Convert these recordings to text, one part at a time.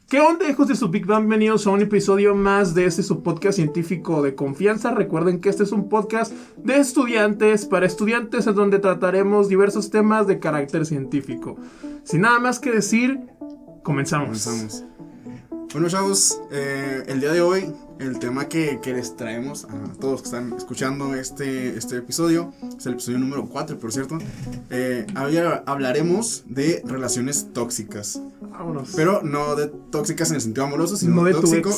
¿Qué onda, hijos de su Big Bang? Bienvenidos a un episodio más de este su podcast científico de confianza. Recuerden que este es un podcast de estudiantes para estudiantes en donde trataremos diversos temas de carácter científico. Sin nada más que decir, comenzamos. Bueno, chavos, el día de hoy el tema que les traemos a todos los que están escuchando este episodio es el episodio número 4, por cierto. Hablaremos de relaciones tóxicas. Vámonos. Pero no de tóxicas en el sentido amoroso, sino no de tóxico.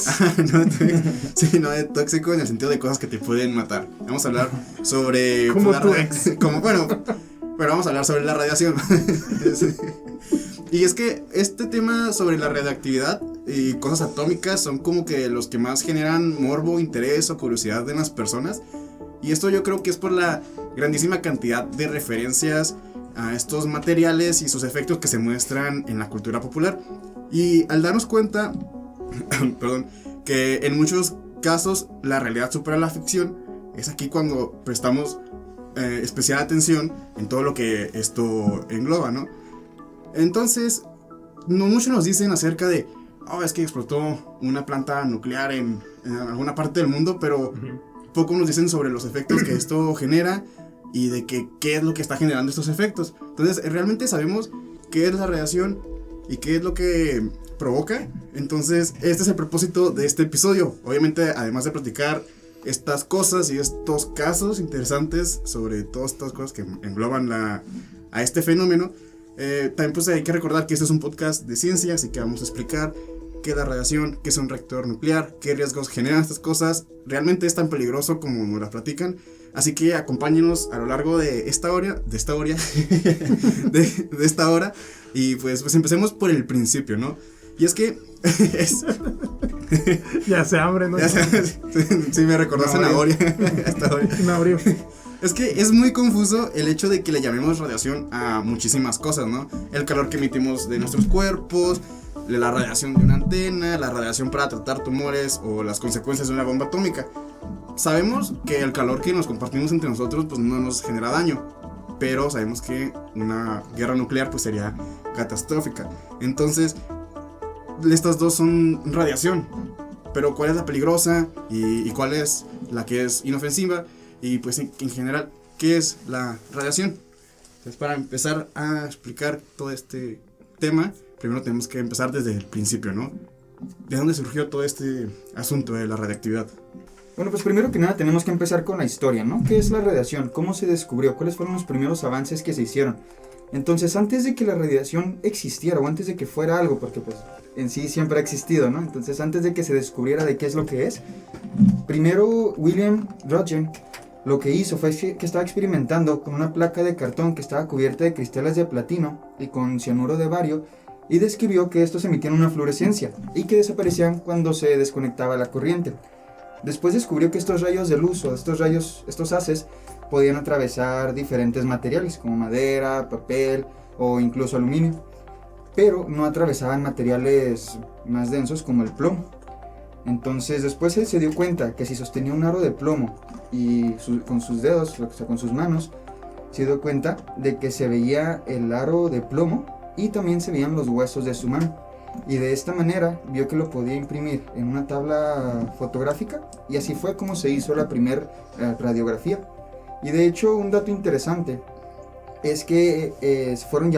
No de tóxico en el sentido de cosas que te pueden matar. Vamos a hablar sobre. Como tu ex. Pero vamos a hablar sobre la radiación. Y es que este tema sobre la radioactividad y cosas atómicas son como que los que más generan morbo, interés o curiosidad en las personas. Y esto yo creo que es por la grandísima cantidad de referencias a estos materiales y sus efectos que se muestran en la cultura popular. Y al darnos cuenta, que en muchos casos la realidad supera la ficción, es aquí cuando prestamos especial atención en todo lo que esto engloba, ¿no? Entonces, muchos nos dicen acerca de, es que explotó una planta nuclear en alguna parte del mundo, pero poco nos dicen sobre los efectos que esto genera y de qué es lo que está generando estos efectos. Entonces, realmente sabemos qué es la radiación y qué es lo que provoca. Entonces, este es el propósito de este episodio. Obviamente, además de platicar estas cosas y estos casos interesantes sobre todas estas cosas que engloban a este fenómeno, también pues hay que recordar que este es un podcast de ciencia, así que vamos a explicar qué es la radiación, qué es un reactor nuclear, qué riesgos generan estas cosas. Realmente es tan peligroso como nos la platican. Así que acompáñenos a lo largo de esta hora, de esta hora. Y pues empecemos por el principio, ¿no? Y es que ya se hambre, ¿no? Sí, me recordó zanahoria. Zanahoria. Es que es muy confuso el hecho de que le llamemos radiación a muchísimas cosas, ¿no? El calor que emitimos de nuestros cuerpos, la radiación de una antena, la radiación para tratar tumores o las consecuencias de una bomba atómica. Sabemos que el calor que nos compartimos entre nosotros pues no nos genera daño, pero sabemos que una guerra nuclear pues sería catastrófica. Entonces, estas dos son radiación, pero ¿cuál es la peligrosa y cuál es la que es inofensiva? Y pues en general, ¿qué es la radiación? Entonces, para empezar a explicar todo este tema, primero tenemos que empezar desde el principio, ¿no? ¿De dónde surgió todo este asunto de la radiactividad? Bueno, pues primero que nada tenemos que empezar con la historia, ¿no? ¿Qué es la radiación? ¿Cómo se descubrió? ¿Cuáles fueron los primeros avances que se hicieron? Entonces, antes de que la radiación existiera o antes de que fuera algo, porque pues en sí siempre ha existido, ¿no? Entonces, antes de que se descubriera de qué es lo que es, primero William Röntgen lo que hizo fue que estaba experimentando con una placa de cartón que estaba cubierta de cristales de platino y con cianuro de bario, y describió que estos emitían una fluorescencia y que desaparecían cuando se desconectaba la corriente. Después descubrió que estos rayos de luz o estos haces podían atravesar diferentes materiales como madera, papel o incluso aluminio, pero no atravesaban materiales más densos como el plomo. Entonces después él se dio cuenta que si sostenía un aro de plomo y con sus dedos, o sea, con sus manos, se dio cuenta de que se veía el aro de plomo y también se veían los huesos de su mano. Y de esta manera vio que lo podía imprimir en una tabla fotográfica y así fue como se hizo la primera radiografía. Y de hecho un dato interesante es que estos fueron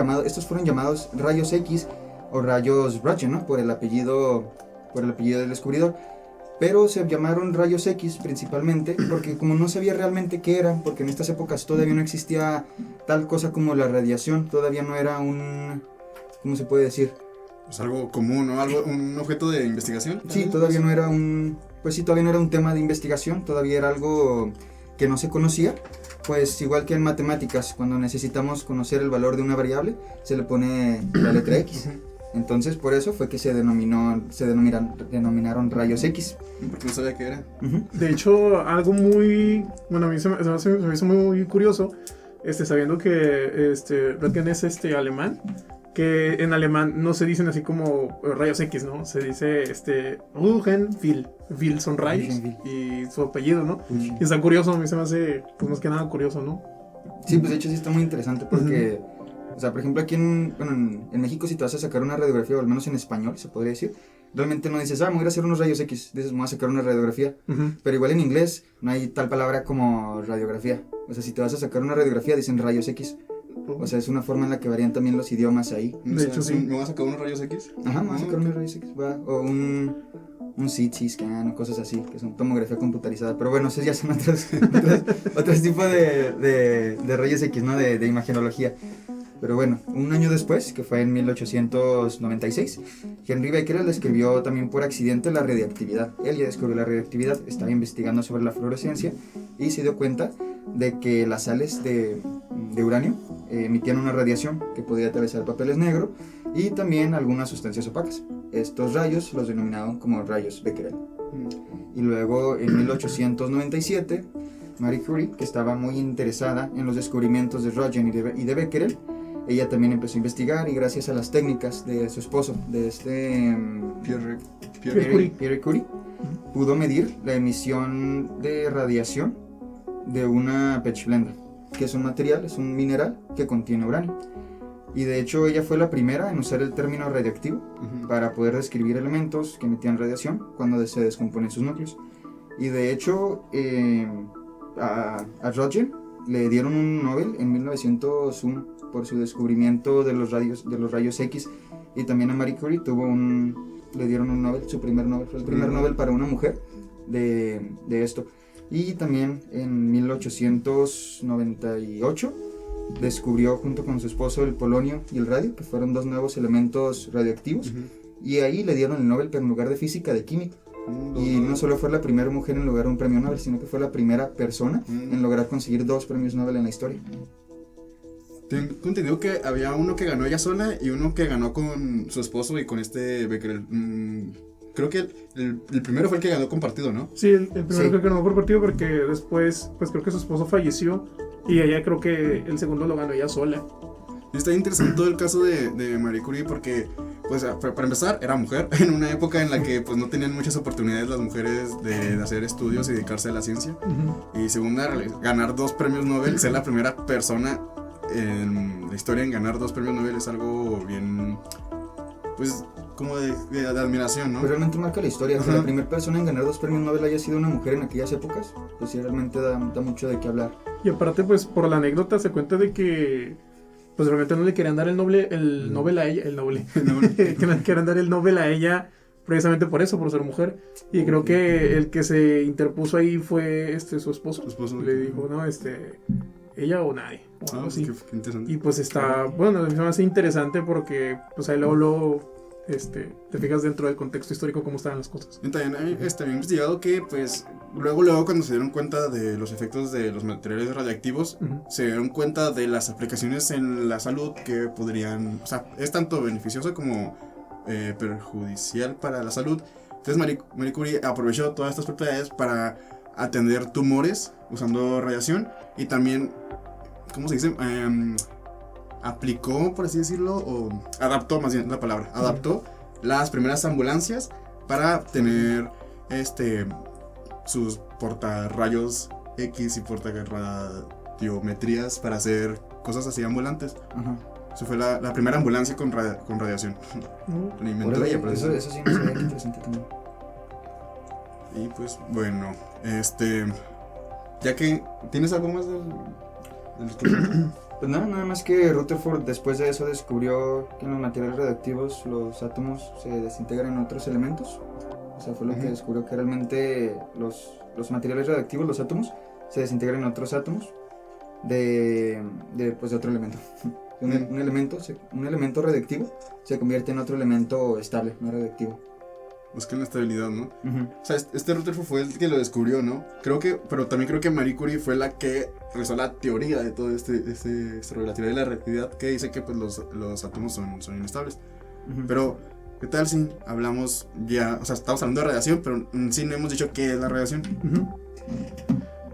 llamados rayos X o rayos Röntgen, ¿no? Por el apellido del descubridor. Pero se llamaron rayos X principalmente porque como no sabía realmente qué eran, porque en estas épocas todavía no existía tal cosa como la radiación, todavía no era ¿cómo se puede decir? Pues algo común, ¿no? Un objeto de investigación. Sí, todavía no era todavía no era un tema de investigación, todavía era algo que no se conocía. Pues igual que en matemáticas, cuando necesitamos conocer el valor de una variable, se le pone la letra X. Entonces por eso fue que se denominaron rayos X. Porque no sabía qué era. De hecho, algo muy... Bueno, a mí se me hizo muy curioso, sabiendo que Röntgen es alemán, que en alemán no se dicen así como rayos X, ¿no? Se dice Röntgenfil. Vil son rayos y su apellido, ¿no? Y está curioso, a mí se me hace pues más que nada curioso, ¿no? Sí, pues de hecho sí está muy interesante porque... O sea, por ejemplo, aquí en México, si te vas a sacar una radiografía, o al menos en español, se podría decir, realmente no dices, me voy a hacer unos rayos X, dices, me voy a sacar una radiografía. Ujú. Pero igual en inglés no hay tal palabra como radiografía. O sea, si te vas a sacar una radiografía, dicen rayos X. O sea, es una forma en la que varían también los idiomas ahí. De hecho, sí. ¿Me vas a sacar unos rayos X? Ajá, me voy a sacar unos rayos X, o un CT scan o cosas así, que son tomografía computarizada. Pero bueno, esos ya son otros tipos de rayos X, ¿no? De imagenología. Pero bueno, un año después, que fue en 1896, Henry Becquerel describió también por accidente la radiactividad. Él ya descubrió la radiactividad, estaba investigando sobre la fluorescencia y se dio cuenta de que las sales de uranio emitían una radiación que podía atravesar papeles negros y también algunas sustancias opacas. Estos rayos los denominaron como rayos Becquerel. Y luego en 1897, Marie Curie, que estaba muy interesada en los descubrimientos de Röntgen y de Becquerel, ella también empezó a investigar y gracias a las técnicas de su esposo, de Pierre Curie, pudo medir la emisión de radiación de una pechblenda, que es un material, es un mineral que contiene uranio. Y de hecho ella fue la primera en usar el término radioactivo para poder describir elementos que emitían radiación cuando se descomponen sus núcleos. Y de hecho a Röntgen le dieron un Nobel en 1901 por su descubrimiento de los rayos X, y también a Marie Curie le dieron un Nobel, su primer Nobel, fue el primer Nobel para una mujer de esto. Y también en 1898 descubrió junto con su esposo el polonio y el radio, que fueron dos nuevos elementos radioactivos, y ahí le dieron el Nobel, pero en lugar de física, de química. Y no solo fue la primera mujer en lograr un premio Nobel, sino que fue la primera persona en lograr conseguir 2 premios Nobel en la historia. Tengo entendido que había uno que ganó ella sola y uno que ganó con su esposo y con este Becquerel. Creo que el primero fue el que ganó compartido, ¿no? Sí, el primero que ganó por partido, porque después, pues creo que su esposo falleció y ella creo que el segundo lo ganó ella sola. Y está interesante todo el caso de Marie Curie porque, pues, para empezar, era mujer en una época en la que, pues, no tenían muchas oportunidades las mujeres de hacer estudios y dedicarse a la ciencia. Y segunda, ganar 2 premios Nobel, ser la primera persona en la historia en ganar 2 premios Nobel es algo bien, pues, como de admiración, ¿no? Pero realmente marca la historia, que la primera persona en ganar 2 premios Nobel haya sido una mujer en aquellas épocas, pues sí, realmente da mucho de qué hablar. Y aparte, pues, por la anécdota se cuenta de que, pues, realmente no le querían dar el Nobel a ella, que no le querían dar el Nobel a ella precisamente por eso, por ser mujer. Y creo que el que se interpuso ahí fue su esposo. Le dijo, no, ella o nadie, o algo así. Qué interesante. Y pues está, bueno, me hace interesante porque pues ahí luego te fijas dentro del contexto histórico cómo estaban las cosas. También había investigado que, pues, luego cuando se dieron cuenta de los efectos de los materiales radiactivos, se dieron cuenta de las aplicaciones en la salud que podrían, o sea, es tanto beneficioso como perjudicial para la salud. Entonces Marie Curie aprovechó todas estas propiedades para atender tumores usando radiación y también, ¿cómo se dice? Aplicó, por así decirlo, o adaptó, más bien la palabra, adaptó las primeras ambulancias para tener sus portarrayos X y portarradiometrías para hacer cosas así ambulantes. Eso fue la primera ambulancia con radiación. Lo inventó ella, pero eso sí me sabía, que interesante también. Y pues bueno, ya que ¿tienes algo más del Pues nada más que Rutherford después de eso descubrió que en los materiales radioactivos los átomos se desintegran en otros elementos. O sea, fue lo que descubrió, que realmente los materiales radioactivos, los átomos, se desintegran en otros átomos de otro elemento. Un elemento radioactivo se convierte en otro elemento estable, no radioactivo. Buscan la estabilidad, ¿no? O sea, Rutherford fue el que lo descubrió, ¿no? Pero también creo que Marie Curie fue la que realizó la teoría de todo la teoría de la relatividad, que dice que pues los átomos son inestables. Pero, ¿qué tal si hablamos ya? O sea, estamos hablando de radiación, pero sí no hemos dicho qué es la radiación.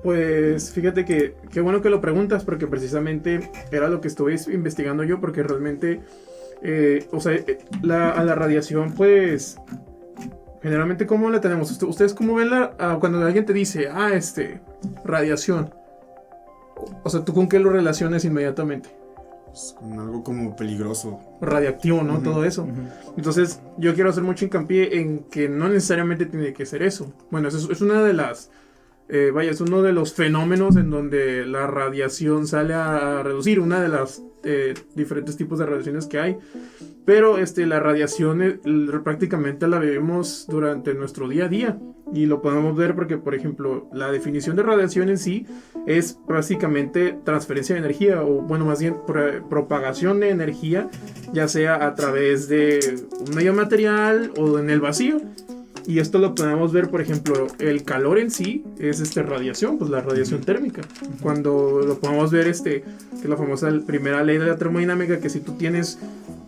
Pues fíjate que qué bueno que lo preguntas, porque precisamente era lo que estuve investigando yo, porque realmente, a la radiación, pues, generalmente, ¿cómo la tenemos? ¿Ustedes cómo ven cuando alguien te dice, radiación? O sea, ¿tú con qué lo relacionas inmediatamente? Es con algo como peligroso. radiactivo, ¿no? Todo eso. Entonces, yo quiero hacer mucho hincapié en que no necesariamente tiene que ser eso. Bueno, eso es una de las... es uno de los fenómenos en donde la radiación sale a reducir, una de las diferentes tipos de radiaciones que hay. Pero la radiación prácticamente la vivimos durante nuestro día a día. Y lo podemos ver porque, por ejemplo, la definición de radiación en sí es básicamente transferencia de energía, o bueno, más bien propagación de energía, ya sea a través de un medio material o en el vacío. Y esto lo podemos ver, por ejemplo, el calor en sí es radiación, pues la radiación térmica. Cuando lo podemos ver, que es la famosa primera ley de la termodinámica, que si tú tienes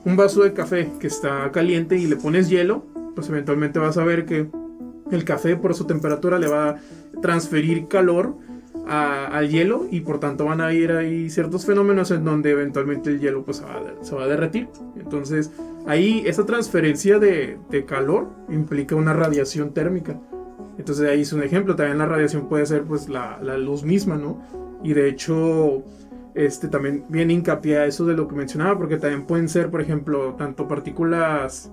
un vaso de café que está caliente y le pones hielo, pues eventualmente vas a ver que el café por su temperatura le va a transferir calor al hielo, y por tanto van a ir ahí ciertos fenómenos en donde eventualmente el hielo pues se va a derretir. Entonces ahí esa transferencia de calor implica una radiación térmica. Entonces ahí es un ejemplo. También la radiación puede ser pues la luz misma, ¿no? Y de hecho también viene hincapié a eso de lo que mencionaba, porque también pueden ser, por ejemplo, tanto partículas,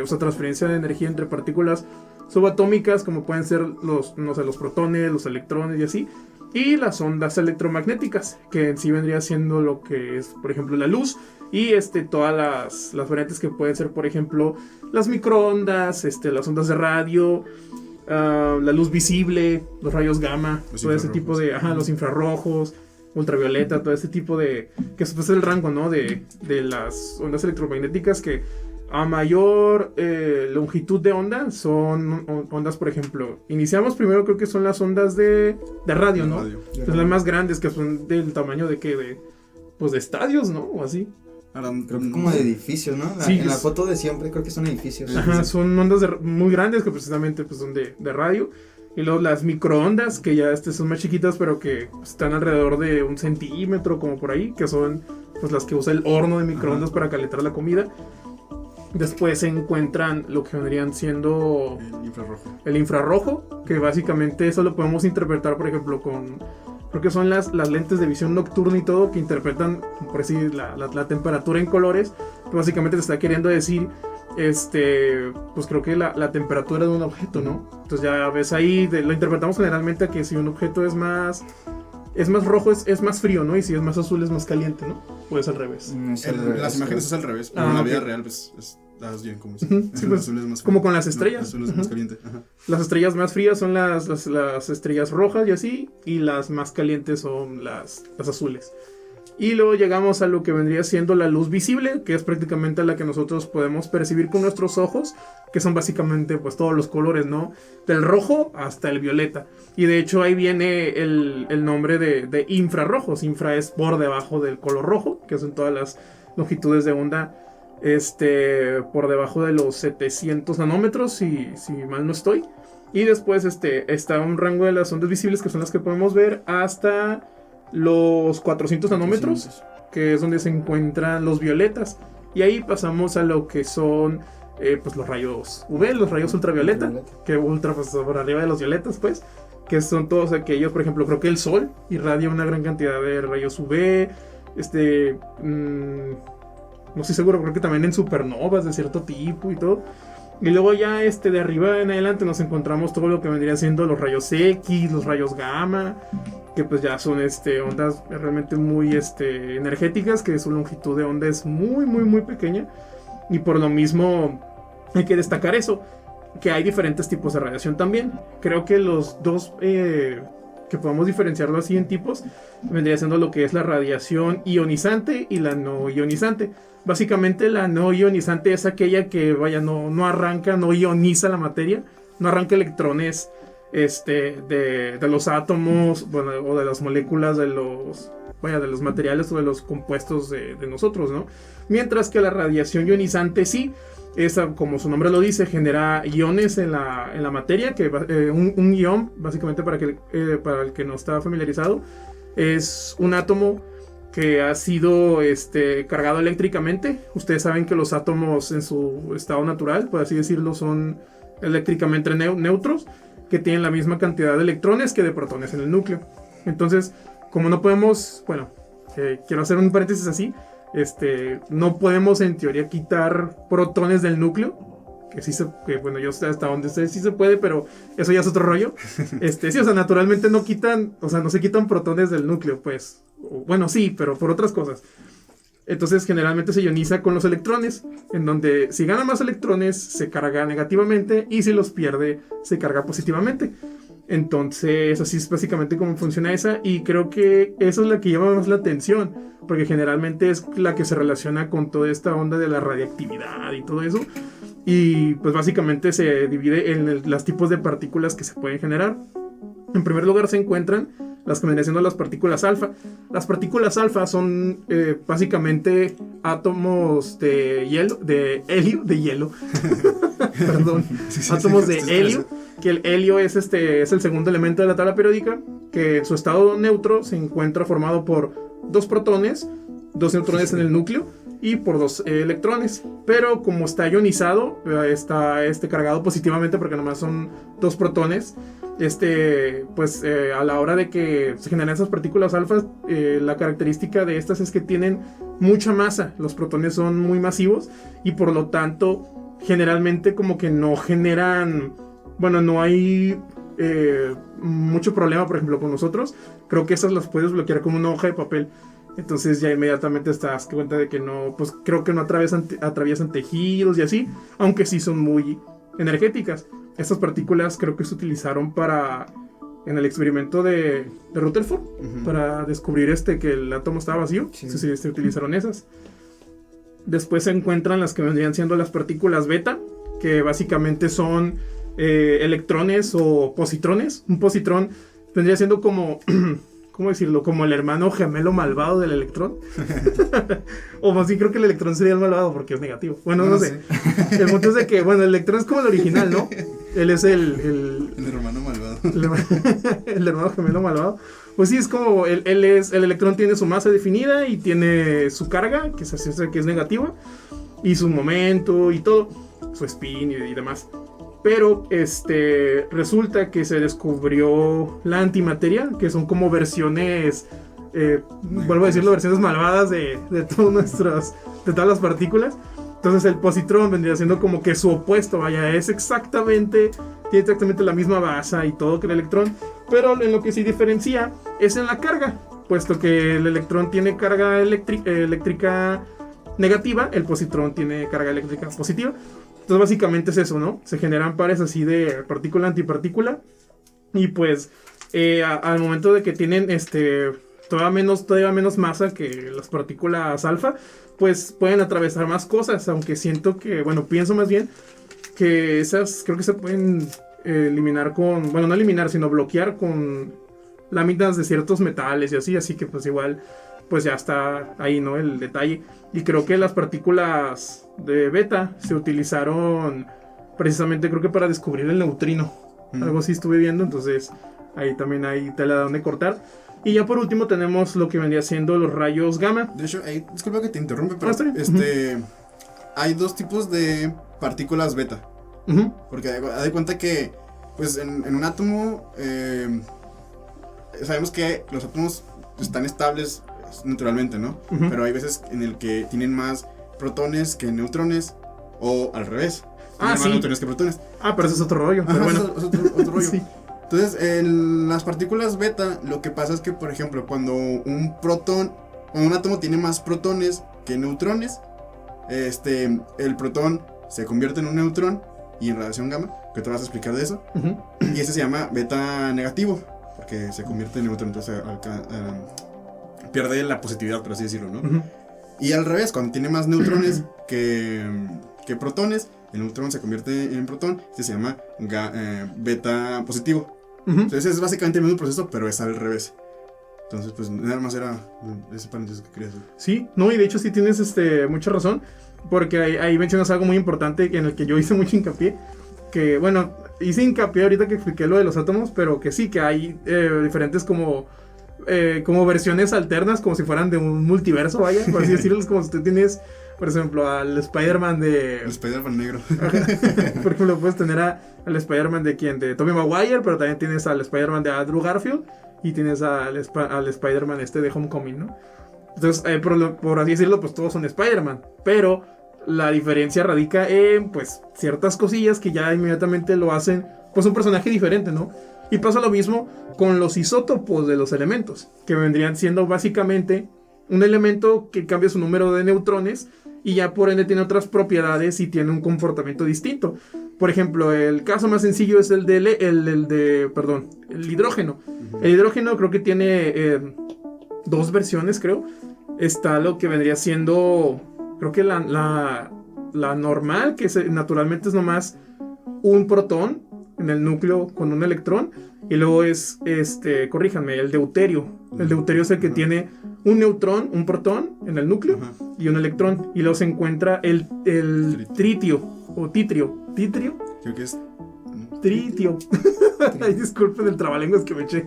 o sea, transferencia de energía entre partículas subatómicas, como pueden ser los protones, los electrones y así, y las ondas electromagnéticas, que en sí vendría siendo lo que es, por ejemplo, la luz, y todas las variantes que pueden ser, por ejemplo, las microondas, las ondas de radio, la luz visible, los rayos gamma, todo ese tipo de, los infrarrojos, ultravioleta, todo ese tipo de, que es el rango, ¿no? de las ondas electromagnéticas, que a mayor longitud de onda son ondas, por ejemplo, iniciamos primero, creo que son las ondas de radio, ¿no? Son las más grandes, que son del tamaño de pues de estadios, ¿no? O así. Creo que como de edificios, ¿no? Sí, en la foto de siempre creo que son edificios. Ajá, son ondas muy grandes que precisamente pues son de radio. Y luego las microondas, que ya son más chiquitas, pero que están alrededor de 1 centímetro, como por ahí, que son pues las que usa el horno de microondas para calentar la comida. Después se encuentran lo que vendrían siendo el infrarrojo, que básicamente eso lo podemos interpretar, por ejemplo, creo que son las lentes de visión nocturna y todo, que interpretan, por decir, la temperatura en colores, que básicamente te está queriendo decir, pues creo que la temperatura de un objeto, ¿no? Entonces ya ves ahí, lo interpretamos generalmente a que si un objeto es más rojo, es más frío, ¿no? Y si es más azul, es más caliente, ¿no? O es al revés. Las imágenes es al revés, pero en la vida real, pues, das bien como si sí, pues, azul es más como con las estrellas. El azul es más caliente. Las estrellas más frías son las estrellas rojas y así, y las más calientes son las azules. Y luego llegamos a lo que vendría siendo la luz visible, que es prácticamente la que nosotros podemos percibir con nuestros ojos, que son básicamente pues todos los colores, ¿no? Del rojo hasta el violeta. Y de hecho ahí viene el nombre de infrarrojos. Infra es por debajo del color rojo, que son todas las longitudes de onda por debajo de los 700 nanómetros, si mal no estoy. Y después está un rango de las ondas visibles, que son las que podemos ver, hasta los 400 nanómetros, que es donde se encuentran los violetas. Y ahí pasamos a lo que son pues los rayos UV, los rayos ultravioleta, que ultra pues por arriba de los violetas, pues, que son todos aquellos, por ejemplo, creo que el sol irradia una gran cantidad de rayos UV, no estoy seguro, creo que también en supernovas de cierto tipo y todo. Y luego ya de arriba en adelante nos encontramos todo lo que vendría siendo los rayos X, los rayos gamma, que pues ya son ondas realmente muy energéticas, que su longitud de onda es muy muy muy pequeña. Y por lo mismo hay que destacar eso, que hay diferentes tipos de radiación también. Creo que los dos que podemos diferenciarlo así en tipos vendría siendo lo que es la radiación ionizante y la no ionizante. Básicamente la no ionizante es aquella que no arranca, no ioniza la materia, no arranca electrones de los átomos, bueno, o de las moléculas de los materiales o de los compuestos de nosotros, ¿no? Mientras que la radiación ionizante sí, esa, como su nombre lo dice, genera iones en la materia, que un ion, básicamente para el que no está familiarizado, es un átomo que ha sido cargado eléctricamente. Ustedes saben que los átomos en su estado natural, por así decirlo, son eléctricamente neutros, que tienen la misma cantidad de electrones que de protones en el núcleo. Entonces, como no podemos, quiero hacer un paréntesis así, no podemos en teoría quitar protones del núcleo. Que bueno, yo sé hasta donde sé sí se puede, pero eso ya es otro rollo. Sí, o sea, naturalmente no se quitan protones del núcleo, pues. Bueno, sí, pero por otras cosas. Entonces, generalmente se ioniza con los electrones, en donde si gana más electrones, se carga negativamente, y si los pierde, se carga positivamente. Entonces, así es básicamente cómo funciona esa, y creo que eso es la que llama más la atención, porque generalmente es la que se relaciona con toda esta onda de la radiactividad y todo eso. Y pues básicamente se divide en los tipos de partículas que se pueden generar. En primer lugar se encuentran las que vendrían siendo las partículas alfa. Las partículas alfa son básicamente átomos de hielo, perdón, átomos de helio, que el helio es el segundo elemento de la tabla periódica, que en su estado neutro se encuentra formado por 2 protones, 2 neutrones en el núcleo y por 2 electrones, pero como está ionizado, está cargado positivamente porque nomás son 2 protones. A la hora de que se generan esas partículas alfa, la característica de estas es que tienen mucha masa. Los protones son muy masivos y por lo tanto generalmente como que no generan, bueno, no hay mucho problema, por ejemplo, con nosotros. Creo que esas las puedes bloquear como una hoja de papel. Entonces ya inmediatamente te das cuenta de que no, pues creo que no atraviesan tejidos y así, aunque sí son muy energéticas. Estas partículas creo que se utilizaron en el experimento de Rutherford, para descubrir que el átomo estaba vacío. Sí. Se utilizaron esas. Después se encuentran las que vendrían siendo las partículas beta, que básicamente son electrones o positrones. Un positrón vendría siendo como... ¿cómo decirlo? Como el hermano gemelo malvado del electrón. O más bien creo que el electrón sería el malvado porque es negativo. Bueno, no sé. El punto es de que, bueno, el electrón es como el original, ¿no? Él es el hermano malvado. El hermano gemelo malvado. Pues sí, es como el electrón tiene su masa definida y tiene su carga, que es negativa, y su momento y todo, su spin y demás. Pero resulta que se descubrió la antimateria, que son como versiones, vuelvo a decirlo, versiones malvadas de todas las partículas. Entonces el positrón vendría siendo como que su opuesto, vaya, tiene exactamente la misma masa y todo que el electrón, pero en lo que se diferencia es en la carga, puesto que el electrón tiene carga eléctrica negativa, el positrón tiene carga eléctrica positiva. Entonces básicamente es eso, ¿no? Se generan pares así de partícula-antipartícula. Y pues al momento de que tienen todavía menos masa que las partículas alfa, pues pueden atravesar más cosas. Aunque siento que, bueno, pienso más bien que esas creo que se pueden eliminar bueno, no eliminar, sino bloquear con láminas de ciertos metales y así. Así que pues igual, pues ya está ahí, ¿no? El detalle. Y creo que las partículas de beta se utilizaron precisamente, creo que para descubrir el neutrino. Algo así estuve viendo, entonces ahí también hay tela de donde cortar. Y ya por último tenemos lo que vendría siendo los rayos gamma. De hecho, disculpa que te interrumpe, pero hay 2 tipos de partículas beta. Porque haz de cuenta que pues en un átomo sabemos que los átomos están estables naturalmente, ¿no? Pero hay veces en el que tienen más protones que neutrones, o al revés, más neutrones que protones. Pero eso es otro rollo. Pero bueno. Es otro rollo. Sí. Entonces, en las partículas beta, lo que pasa es que, por ejemplo, cuando un átomo tiene más protones que neutrones, el protón se convierte en un neutrón y en radiación gamma, que te vas a explicar de eso, y ese se llama beta negativo, porque se convierte en neutrón, entonces pierde la positividad, por así decirlo, ¿no? Y al revés, cuando tiene más neutrones que protones, el neutrón se convierte en protón, se llama beta positivo. Entonces es básicamente el mismo proceso, pero es al revés. Entonces, pues nada más era ese paréntesis que quería hacer. Sí, no, y de hecho sí tienes mucha razón, porque ahí mencionas algo muy importante en el que yo hice mucho hincapié, que bueno, hice hincapié ahorita que expliqué lo de los átomos, pero que sí, que hay diferentes como versiones alternas, como si fueran de un multiverso, vaya, por así decirlo. Es como si tú tienes, por ejemplo, al Spider-Man El Spider-Man negro. Por ejemplo, puedes tener al Spider-Man de Tobey Maguire, pero también tienes al Spider-Man de Andrew Garfield, y tienes al Spider-Man de Homecoming, ¿no? Entonces, por así decirlo, pues todos son Spider-Man. Pero la diferencia radica en, pues, ciertas cosillas que ya inmediatamente lo hacen, pues, un personaje diferente, ¿no? Y pasa lo mismo con los isótopos de los elementos, que vendrían siendo básicamente un elemento que cambia su número de neutrones y ya por ende tiene otras propiedades y tiene un comportamiento distinto. Por ejemplo, el caso más sencillo es el el hidrógeno. El hidrógeno creo que tiene dos versiones, creo. Está lo que vendría siendo, creo que la normal, que naturalmente es nomás un protón en el núcleo con un electrón. Y luego es, corríjanme, el deuterio. El deuterio es el que tiene un neutrón, un protón en el núcleo y un electrón. Y luego se encuentra el tritio o titrio. ¿Titrio? Creo que es... Tritio. Ay, disculpen el trabalenguas que me eché.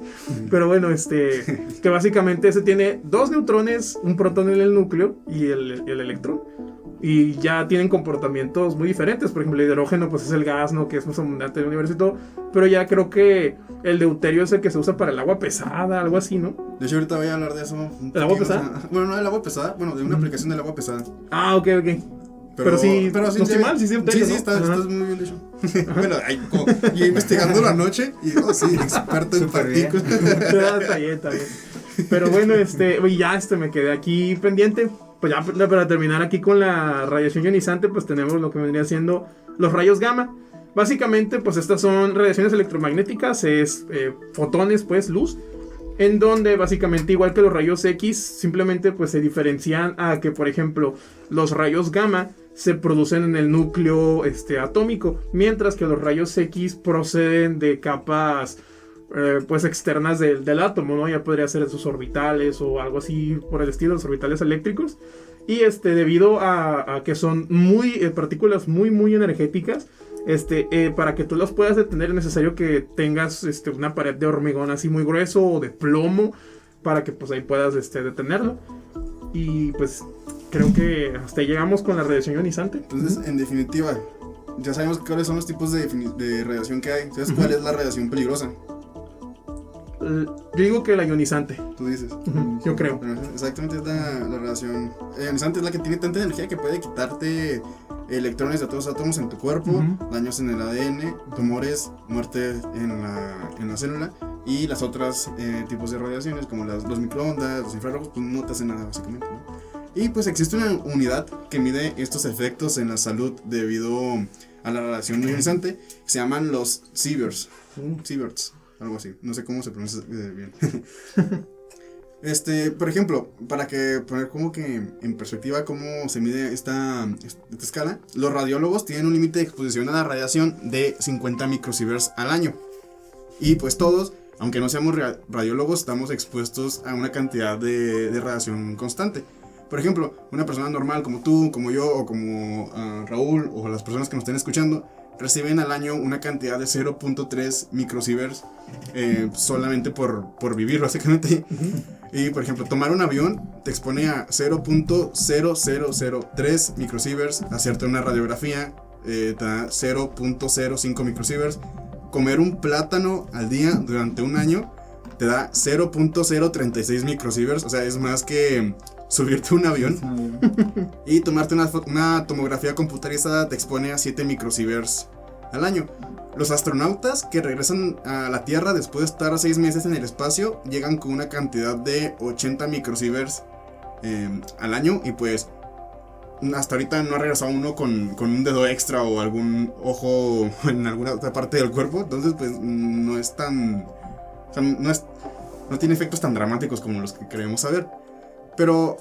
Pero bueno, que básicamente ese tiene dos neutrones, un protón en el núcleo y el electrón. Y ya tienen comportamientos muy diferentes. Por ejemplo, el hidrógeno pues es el gas, ¿no? Que es más abundante en el universo y todo. Pero ya creo que el deuterio es el que se usa para el agua pesada, algo así, ¿no? De hecho, ahorita voy a hablar de eso. ¿El agua pesada? Bueno, no del agua pesada, bueno, de una aplicación del agua pesada. Ah, ok. Pero sí, no estoy mal, sí, deuterio, sí, ¿no? estás muy bien dicho. Bueno, yo investigando la noche y sí, experto en partículas. Está bien. Pero bueno, ya me quedé aquí pendiente. Pues ya para terminar aquí con la radiación ionizante, pues tenemos lo que vendría siendo los rayos gamma. Básicamente, pues estas son radiaciones electromagnéticas, es fotones, pues luz, en donde básicamente igual que los rayos X, simplemente pues se diferencian a que, por ejemplo, los rayos gamma se producen en el núcleo atómico, mientras que los rayos X proceden de capas pues externas del átomo, ¿no? Ya podría ser sus orbitales o algo así por el estilo, los orbitales eléctricos. Y debido a que son partículas muy energéticas, para que tú las puedas detener es necesario que tengas una pared de hormigón así muy grueso o de plomo para que pues ahí puedas detenerlo. Y pues creo que hasta ahí llegamos con la radiación ionizante. Entonces, en definitiva, ya sabemos cuáles son los tipos de radiación que hay. ¿Sabes cuál es la radiación peligrosa? Yo digo que la ionizante. Tú dices. Yo creo. Exactamente, es la radiación ionizante, es la que tiene tanta energía que puede quitarte electrones de todos los átomos en tu cuerpo, daños en el ADN, tumores, muerte en la célula, y las otras tipos de radiaciones como los microondas, los infrarrojos, pues no te hacen nada básicamente, ¿no? Y pues existe una unidad que mide estos efectos en la salud debido a la radiación ionizante, que se llaman los sieverts. Sieverts, algo así, no sé cómo se pronuncia bien. Por ejemplo, para que poner como que en perspectiva cómo se mide esta escala, los radiólogos tienen un límite de exposición a la radiación de 50 microsieverts al año. Y pues todos, aunque no seamos radiólogos, estamos expuestos a una cantidad de radiación constante. Por ejemplo, una persona normal como tú, como yo, o como Raúl, o las personas que nos estén escuchando, reciben al año una cantidad de 0.3 microsieverts solamente por vivir, básicamente. Y por ejemplo, tomar un avión te expone a 0.0003 microsieverts. Hacerte una radiografía te da 0.05 microsieverts. Comer un plátano al día durante un año te da 0.036 microsieverts. O sea, es más que subirte a un avión. Y tomarte una tomografía computarizada te expone a 7 microsieverts al año. Los astronautas que regresan a la Tierra después de estar 6 meses en el espacio llegan con una cantidad de 80 microsieverts al año. Y pues hasta ahorita no ha regresado uno con un dedo extra o algún ojo en alguna otra parte del cuerpo. Entonces pues no es tan... O sea, no tiene efectos tan dramáticos como los que creemos saber. Pero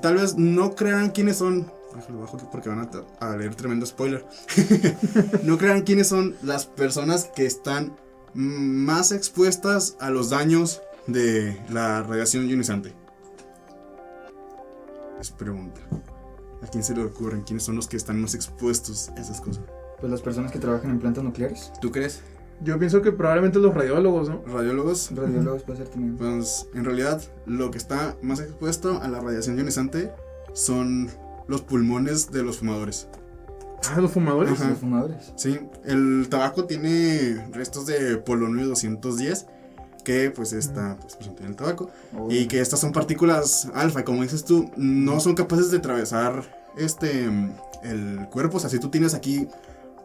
tal vez no crean quiénes son. Déjalo bajo aquí porque van a leer tremendo spoiler. No crean quiénes son las personas que están más expuestas a los daños de la radiación ionizante. Es pregunta. ¿A quién se le ocurren quiénes son los que están más expuestos a esas cosas? Pues las personas que trabajan en plantas nucleares. ¿Tú crees? Yo pienso que probablemente los radiólogos, ¿no? ¿Radiólogos? Radiólogos puede ser también. Pues en realidad lo que está más expuesto a la radiación ionizante son los pulmones de los fumadores. Ah, ¿los fumadores? Los fumadores. Sí, el tabaco tiene restos de polonio 210 que pues está pues, presente en el tabaco. Y que estas son partículas alfa, y como dices tú, no son capaces de atravesar el cuerpo. O sea, si tú tienes aquí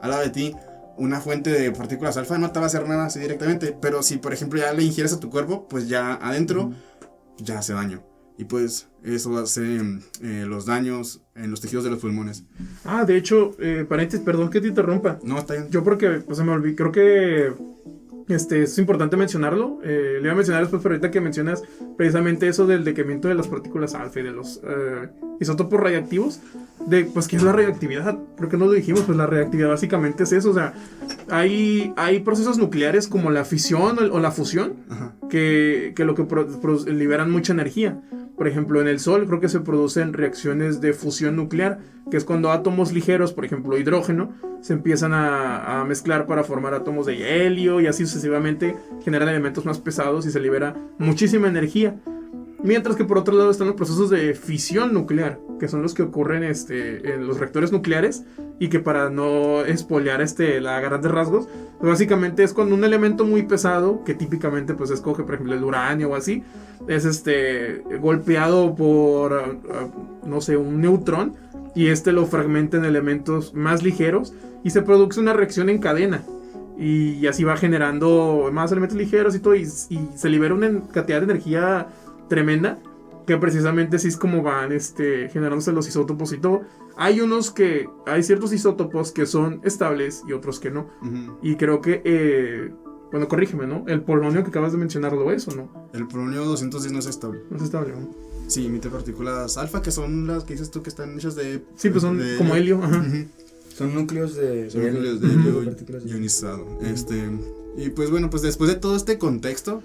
al lado de ti una fuente de partículas alfa, no te va a hacer nada así directamente. Pero si por ejemplo ya le ingieres a tu cuerpo, pues ya adentro ya hace daño. Y pues eso hace los daños en los tejidos de los pulmones. De hecho, paréntesis, perdón que te interrumpa. No, está bien. Yo porque pues, se me olvidó, creo que es importante mencionarlo. Le iba a mencionar después, pero ahorita que mencionas precisamente eso del decaimiento de las partículas alfa y de los isótopos radiactivos, pues ¿qué es la radioactividad? ¿Por qué no lo dijimos? Pues la radioactividad básicamente es eso. O sea, hay procesos nucleares como la fisión o la fusión que lo que liberan mucha energía. Por ejemplo, en el Sol creo que se producen reacciones de fusión nuclear, que es cuando átomos ligeros, por ejemplo hidrógeno, se empiezan a mezclar para formar átomos de helio y así sucesivamente generan elementos más pesados y se libera muchísima energía. Mientras que por otro lado están los procesos de fisión nuclear, que son los que ocurren en los reactores nucleares y que para no espolear la grandes rasgos, pues básicamente es cuando un elemento muy pesado, que típicamente pues escoge por ejemplo el uranio o así, es golpeado por, no sé, un neutrón y lo fragmenta en elementos más ligeros y se produce una reacción en cadena. Y así va generando más elementos ligeros y todo, y se libera una cantidad de energía tremenda, que precisamente así es como van generándose los isótopos y todo. Hay ciertos isótopos que son estables y otros que no. Y creo que, bueno, corrígeme, ¿no? El polonio que acabas de mencionar lo es, ¿o no? El polonio 210 no es estable. No es estable, ¿no? Sí, emite partículas alfa, que son las que dices tú que están hechas de... Sí, pues son como helio. Son núcleos de helio ionizado. Y pues bueno, pues después de todo este contexto,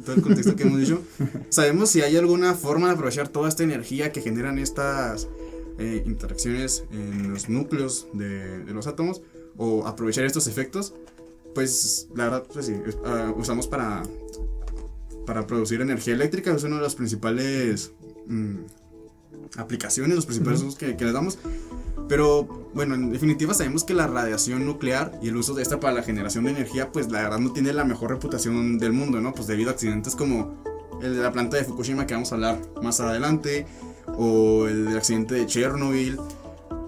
todo el contexto que hemos dicho, sabemos si hay alguna forma de aprovechar toda esta energía que generan estas interacciones en los núcleos de los átomos, o aprovechar estos efectos. Pues la verdad, pues sí, usamos para producir energía eléctrica. Es una de las principales aplicaciones, los principales usos que le damos. Pero bueno, en definitiva sabemos que la radiación nuclear y el uso de esta para la generación de energía, pues la verdad no tiene la mejor reputación del mundo, ¿no? Pues debido a accidentes como el de la planta de Fukushima, que vamos a hablar más adelante, o el del accidente de Chernobyl.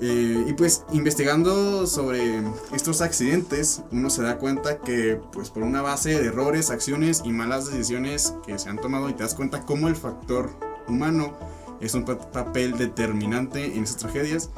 Y pues investigando sobre estos accidentes, uno se da cuenta que pues por una base de errores, acciones y malas decisiones que se han tomado, y te das cuenta cómo el factor humano es un papel determinante en esas tragedias,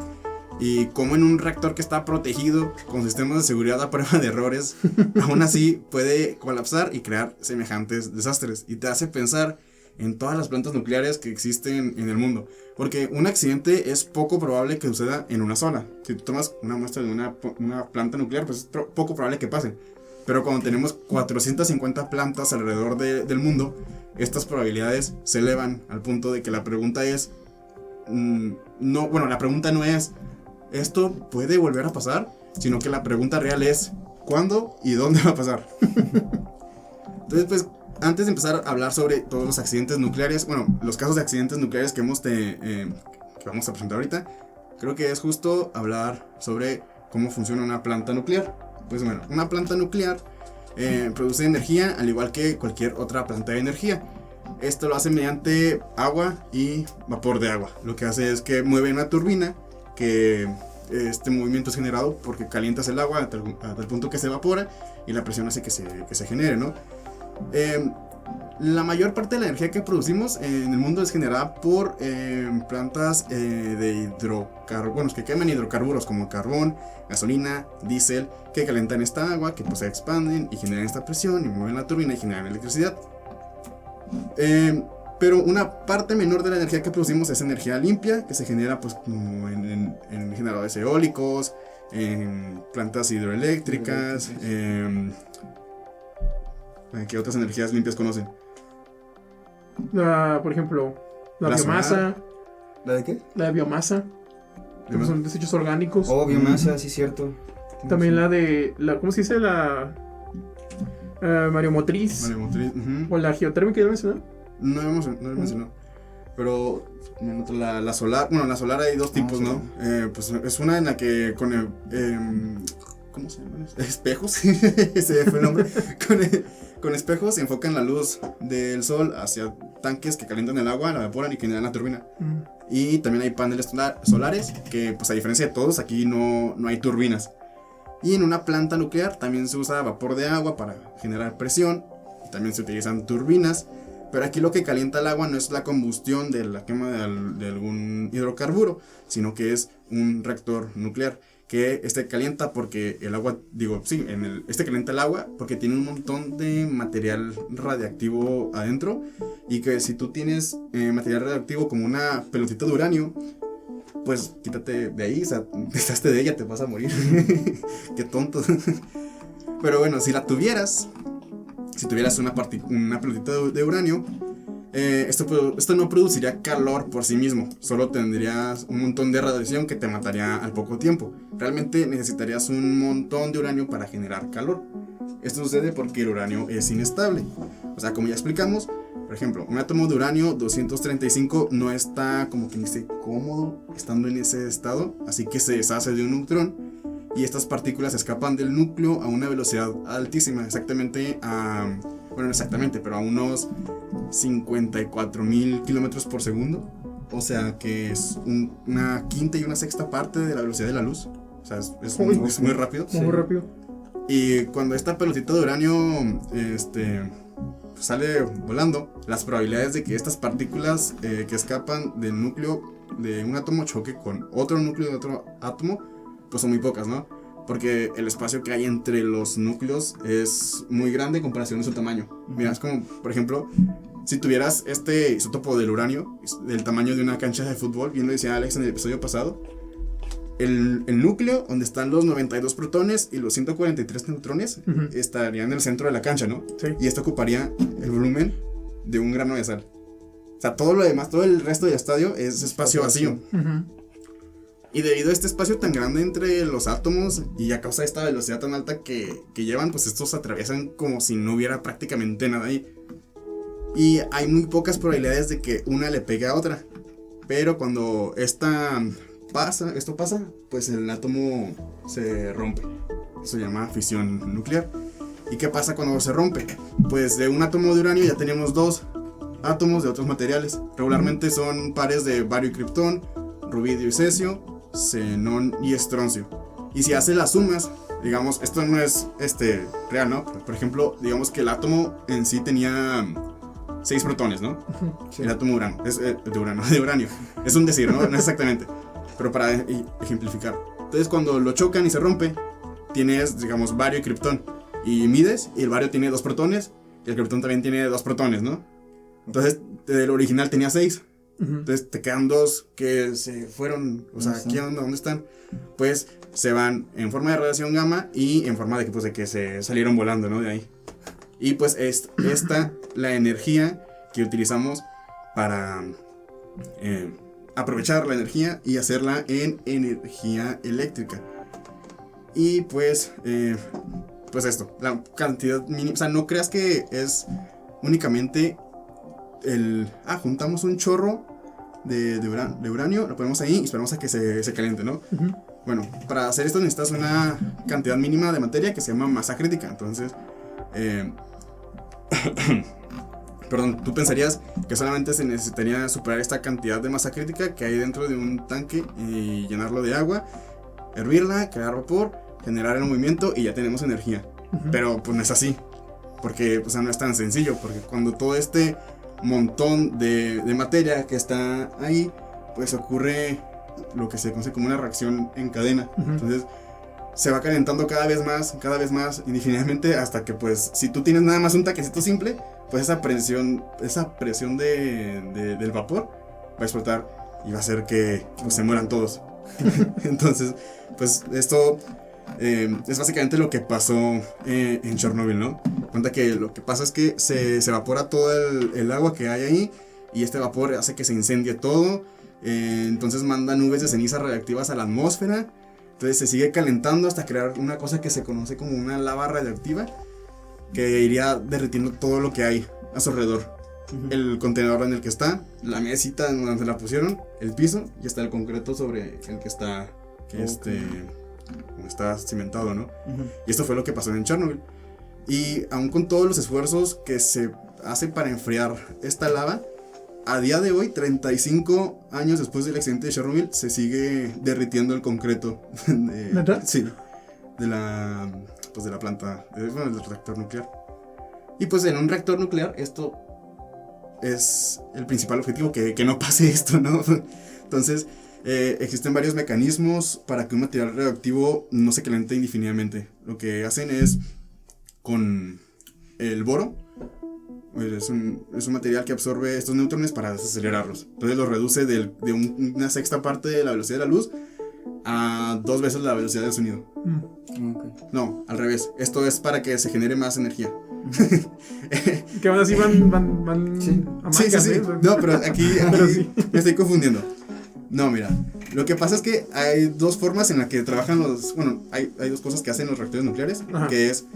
y cómo en un reactor que está protegido con sistemas de seguridad a prueba de errores, aún así puede colapsar y crear semejantes desastres. Y te hace pensar en todas las plantas nucleares que existen en el mundo, porque un accidente es poco probable que suceda en una sola. Si tú tomas una muestra de una planta nuclear, pues es poco probable que pase. Pero cuando tenemos 450 plantas alrededor del mundo, estas probabilidades se elevan al punto de que la pregunta es la pregunta no es ¿esto puede volver a pasar?, sino que la pregunta real es ¿cuándo y dónde va a pasar? Entonces, pues, antes de empezar a hablar sobre todos los accidentes nucleares, bueno, los casos de accidentes nucleares que vamos a presentar ahorita, creo que es justo hablar sobre cómo funciona una planta nuclear. Pues bueno, una planta nuclear produce energía al igual que cualquier otra planta de energía. Esto lo hace mediante agua y vapor de agua. Lo que hace es que mueve una turbina, que este movimiento es generado porque calientas el agua hasta el punto que se evapora, y la presión hace que se genere, ¿no? La mayor parte de la energía que producimos en el mundo es generada por plantas de hidrocarburos, que queman hidrocarburos como carbón, gasolina, diésel, que calientan esta agua, que pues se expanden y generan esta presión y mueven la turbina y generan electricidad. Pero una parte menor de la energía que producimos es energía limpia, que se genera pues como en generadores eólicos, en plantas hidroeléctricas. ¿Qué otras energías limpias conocen? Por ejemplo, la biomasa. solar. ¿La de qué? La de biomasa. Que son desechos orgánicos. Oh, biomasa, sí, cierto. También ¿cómo se dice? La mareomotriz. O la geotérmica, ¿ya mencionó? No he mencionado. Pero la solar, bueno, la solar hay dos tipos, ¿no? Pues es una en la que con ¿cómo se llama? Espejos, ese fue el nombre. Con espejos enfocan la luz del sol hacia tanques que calientan el agua, la evaporan y generan la turbina. Y también hay paneles solares que, pues a diferencia de todos, aquí no hay turbinas. Y en una planta nuclear también se usa vapor de agua para generar presión. También se utilizan turbinas. Pero aquí lo que calienta el agua no es la combustión de la quema de algún hidrocarburo, sino que es un reactor nuclear que calienta porque el agua, calienta el agua porque tiene un montón de material radiactivo adentro, y que si tú tienes material radiactivo como una pelotita de uranio, pues quítate de ahí, o sea, deshazte de ella, te vas a morir. Qué tonto. Pero bueno, si tuvieras una pelotita de uranio, esto no produciría calor por sí mismo, solo tendrías un montón de radiación que te mataría al poco tiempo. Realmente necesitarías un montón de uranio para generar calor. Esto sucede porque el uranio es inestable. O sea, como ya explicamos, por ejemplo, un átomo de uranio 235 no está como que dice cómodo estando en ese estado, así que se deshace de un neutrón y estas partículas escapan del núcleo a una velocidad altísima, pero a unos 54.000 kilómetros por segundo. O sea que es una quinta y una sexta parte de la velocidad de la luz. O sea, es muy rápido. Muy rápido. Y cuando esta pelotita de uranio sale volando, las probabilidades de que estas partículas que escapan del núcleo de un átomo choque con otro núcleo de otro átomo, pues son muy pocas, ¿no? Porque el espacio que hay entre los núcleos es muy grande en comparación de su tamaño. Mira, es como, por ejemplo, si tuvieras este isótopo del uranio, del tamaño de una cancha de fútbol, bien lo decía Alex en el episodio pasado, el núcleo, donde están los 92 protones y los 143 neutrones, estaría en el centro de la cancha, ¿no? Sí. Y esto ocuparía el volumen de un grano de sal. O sea, todo lo demás, todo el resto del estadio es espacio vacío. Y debido a este espacio tan grande entre los átomos y a causa de esta velocidad tan alta que llevan, pues estos atraviesan como si no hubiera prácticamente nada ahí. Y hay muy pocas probabilidades de que una le pegue a otra. Pero cuando esto pasa, pues el átomo se rompe. Eso se llama fisión nuclear. ¿Y qué pasa cuando se rompe? Pues de un átomo de uranio ya tenemos dos átomos de otros materiales. Regularmente son pares de bario y kriptón, rubidio y cesio, xenón y estroncio. Y si hace las sumas, digamos, esto no es real, ¿no? Por ejemplo, digamos que el átomo en sí tenía 6 protones, ¿no? Sí. El átomo de uranio. Es un decir, ¿no? No exactamente. Pero para ejemplificar. Entonces, cuando lo chocan y se rompe, tienes, digamos, bario y kriptón. Y mides, y el bario tiene 2 protones, y el kriptón también tiene 2 protones, ¿no? Entonces, del original tenía 6. Entonces te quedan 2 que se fueron, o sea, aquí ¿dónde están? Pues se van en forma de radiación gamma y en forma de que se salieron volando, ¿no? De ahí. Y pues es la energía que utilizamos para aprovechar la energía y hacerla en energía eléctrica. Y pues esto, la cantidad mínima, o sea, no creas que es únicamente juntamos un chorro de uranio, lo ponemos ahí y esperamos a que se caliente, ¿no? Bueno, para hacer esto necesitas una cantidad mínima de materia que se llama masa crítica. Entonces, perdón, tú pensarías que solamente se necesitaría superar esta cantidad de masa crítica que hay dentro de un tanque y llenarlo de agua, hervirla, crear vapor, generar el movimiento y ya tenemos energía. Pero pues no es así, porque o sea, no es tan sencillo, porque cuando todo este montón de materia que está ahí, pues ocurre lo que se conoce como una reacción en cadena. Entonces se va calentando cada vez más indefinidamente, hasta que pues si tú tienes nada más un tanquecito simple, pues esa presión del vapor va a explotar y va a hacer que pues, se mueran todos. Entonces pues esto es básicamente lo que pasó en Chernobyl, ¿no? Cuenta que lo que pasa es que se evapora todo el agua que hay ahí, y este vapor hace que se incendie todo. Entonces manda nubes de cenizas radiactivas a la atmósfera. Entonces se sigue calentando hasta crear una cosa que se conoce como una lava radiactiva, que iría derritiendo todo lo que hay a su alrededor. El contenedor en el que está, la mesita en donde la pusieron, el piso, y está el concreto sobre el que está está cimentado, ¿no? Y esto fue lo que pasó en Chernobyl. Y aún con todos los esfuerzos que se hacen para enfriar esta lava, a día de hoy, 35 años después del accidente de Chernobyl, se sigue derritiendo el concreto. ¿Verdad? Sí, de la planta, del reactor nuclear. Y pues en un reactor nuclear esto es el principal objetivo, que no pase esto, ¿no? Entonces, existen varios mecanismos para que un material radioactivo no se caliente indefinidamente. Lo que hacen es, con el boro, es un material que absorbe estos neutrones para desacelerarlos. Entonces los reduce de una sexta parte de la velocidad de la luz a 2 veces la velocidad del sonido. Okay. No, al revés. Esto es para que se genere más energía. Que van así, van Sí. a Sí. mangas, ¿eh? No, pero aquí Pero sí. me estoy confundiendo. No, mira. Lo que pasa es que hay 2 formas en las que trabajan los... Bueno, hay 2 cosas que hacen los reactores nucleares. Ajá. Que es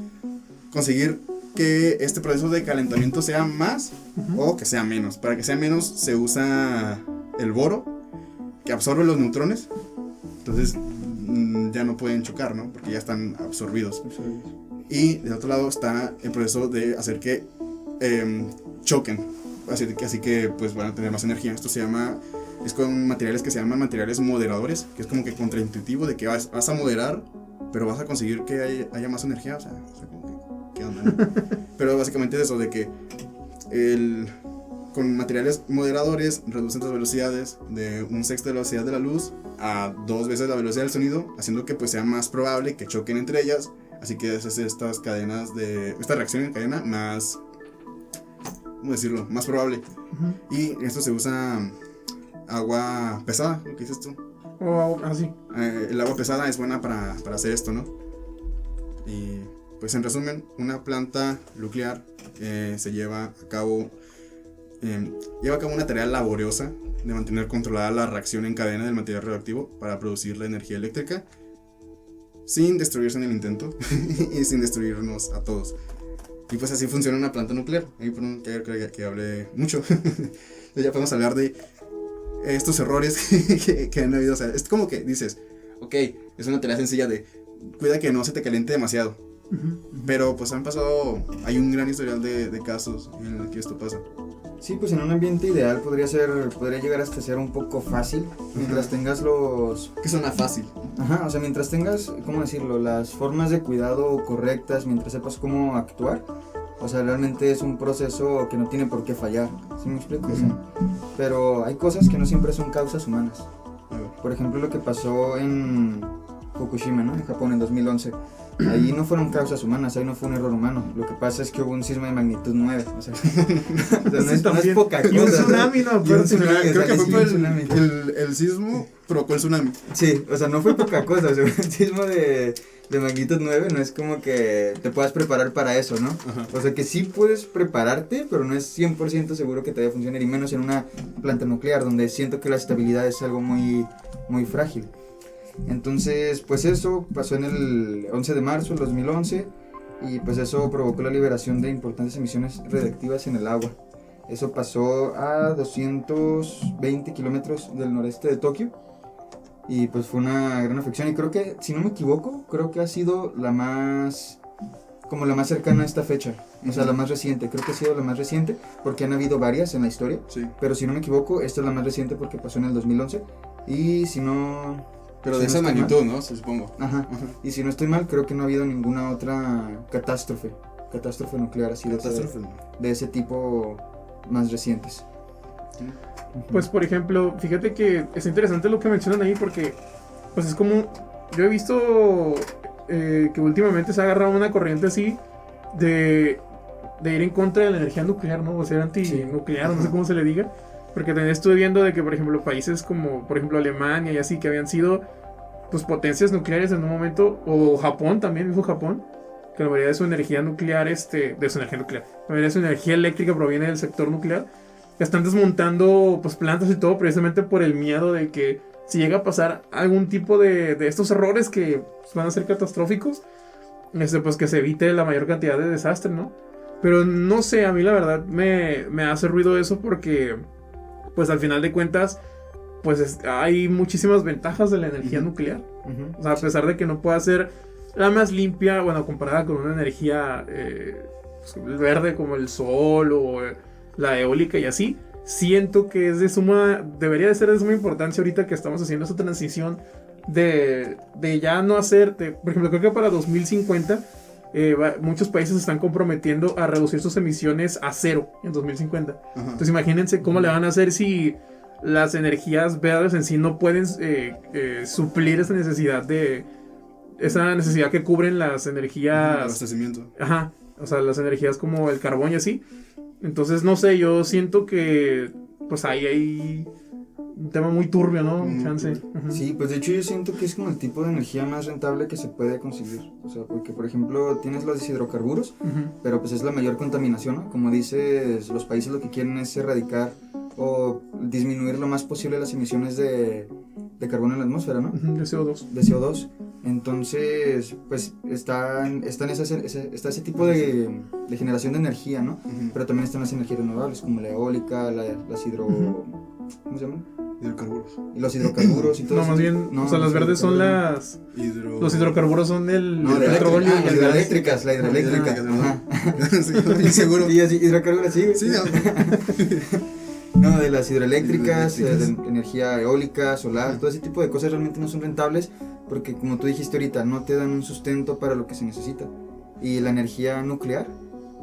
conseguir que este proceso de calentamiento sea más o que sea menos. Para que sea menos se usa el boro, que absorbe los neutrones. Entonces ya no pueden chocar, ¿no? Porque ya están absorbidos. Y del otro lado está el proceso de hacer que choquen. Así que pues van a tener más energía. Esto se llama... Es con materiales que se llaman materiales moderadores, que es como que contraintuitivo de que vas a moderar, pero vas a conseguir que haya más energía. O sea como que, ¿qué onda, no? Pero básicamente es eso, de que con materiales moderadores reducen las velocidades de 1/6 de la velocidad de la luz a 2 veces la velocidad del sonido, haciendo que pues sea más probable que choquen entre ellas. Así que es esta reacción en cadena más, ¿cómo decirlo? Más probable. Y esto se usa agua pesada, ¿qué dices tú? Así. El agua pesada es buena para hacer esto, ¿no? Y pues en resumen, una planta nuclear lleva a cabo una tarea laboriosa de mantener controlada la reacción en cadena del material radioactivo para producir la energía eléctrica sin destruirse en el intento y sin destruirnos a todos. Y pues así funciona una planta nuclear. Ahí por un que hablé mucho. Ya podemos hablar de estos errores que han habido. O sea, es como que dices, ok, es una tarea sencilla de cuida que no se te caliente demasiado. Pero pues hay un gran historial de casos en el que esto pasa. Sí, pues en un ambiente ideal podría llegar hasta ser un poco fácil, mientras tengas Que suena fácil. o sea, mientras tengas, ¿cómo decirlo?, las formas de cuidado correctas, mientras sepas cómo actuar. O sea, realmente es un proceso que no tiene por qué fallar, ¿sí me explico? O sea, pero hay cosas que no siempre son causas humanas. Por ejemplo, lo que pasó en Fukushima, ¿no?, en Japón en 2011. Ahí no fueron causas humanas, ahí no fue un error humano. Lo que pasa es que hubo un sismo de magnitud 9. O sea, no es poca cosa. Y un tsunami, no, pero Creo que fue tsunami. el sismo provocó el tsunami. Sí, o sea, no fue poca cosa. O sea, un sismo de magnitud 9 no es como que te puedas preparar para eso, ¿no? Ajá. O sea, que sí puedes prepararte, pero no es 100% seguro que te vaya a funcionar. Y menos en una planta nuclear, donde siento que la estabilidad es algo muy, muy frágil. Entonces, pues eso pasó en el 11 de marzo del 2011 y pues eso provocó la liberación de importantes emisiones radiactivas en el agua. Eso pasó a 220 kilómetros del noreste de Tokio y pues fue una gran afección y creo que, si no me equivoco, creo que ha sido la más cercana a esta fecha, o sea, la más reciente. Creo que ha sido la más reciente porque han habido varias en la historia, Sí. pero si no me equivoco, esta es la más reciente porque pasó en el 2011 y si no... Pero si de no esa estoy magnitud, mal, ¿no? Supongo. Ajá. Y si no estoy mal, creo que no ha habido ninguna otra catástrofe nuclear así de ese tipo más recientes. Pues por ejemplo, fíjate que es interesante lo que mencionan ahí porque pues es como, yo he visto que últimamente se ha agarrado una corriente así de ir en contra de la energía nuclear, ¿no? O sea, antinuclear, no sé cómo se le diga. Porque también estuve viendo de que, por ejemplo, países como, por ejemplo, Alemania y así, que habían sido, pues, potencias nucleares en un momento, o Japón también, mismo Japón, que la mayoría de su energía nuclear, la mayoría de su energía eléctrica proviene del sector nuclear, que están desmontando, pues, plantas y todo, precisamente por el miedo de que si llega a pasar algún tipo de estos errores que pues, van a ser catastróficos, pues, que se evite la mayor cantidad de desastre, ¿no? Pero no sé, a mí la verdad me hace ruido eso porque... pues al final de cuentas, pues hay muchísimas ventajas de la energía nuclear. O sea, a pesar de que no pueda ser la más limpia, bueno, comparada con una energía pues, verde como el sol o la eólica y así, siento que es debería de ser de suma importancia ahorita que estamos haciendo esa transición de ya no hacer, por ejemplo, creo que para 2050 muchos países se están comprometiendo a reducir sus emisiones a cero en 2050. Ajá. Entonces imagínense cómo le van a hacer si las energías verdes en sí no pueden suplir esa necesidad que cubren las energías. Abastecimiento. Ajá, o sea, las energías como el carbón y así. Entonces, no sé, yo siento que pues ahí hay un tema muy turbio, ¿no? Chance. Ujú. Sí, pues de hecho yo siento que es como el tipo de energía más rentable que se puede conseguir. O sea, porque por ejemplo tienes los hidrocarburos, Ujú. pero pues es la mayor contaminación, ¿no? Como dices, los países lo que quieren es erradicar o disminuir lo más posible las emisiones de carbono en la atmósfera, ¿no? Ujú, de CO2. De CO2. Entonces, pues está ese tipo de generación de energía, ¿no? Ujú. Pero también están las energías renovables, como la eólica, las hidro... Ujú. ¿Cómo se llaman? Hidrocarburos. Y los hidrocarburos y todo No, eso. más bien, No, o sea, las los verdes son hidrocarburos. los hidrocarburos son No, el la petróleo y las el gas. hidroeléctricas, la hidroeléctrica. Hidroeléctricas, Ajá. Sí, bien seguro. Sí, así, hidrocarburos, sí. Sí, No, de las hidroeléctricas, Hidroeléctricas. de energía eólica, solar, Ajá. todo ese tipo de cosas realmente no son rentables porque como tú dijiste ahorita, no te dan un sustento para lo que se necesita. Y la energía nuclear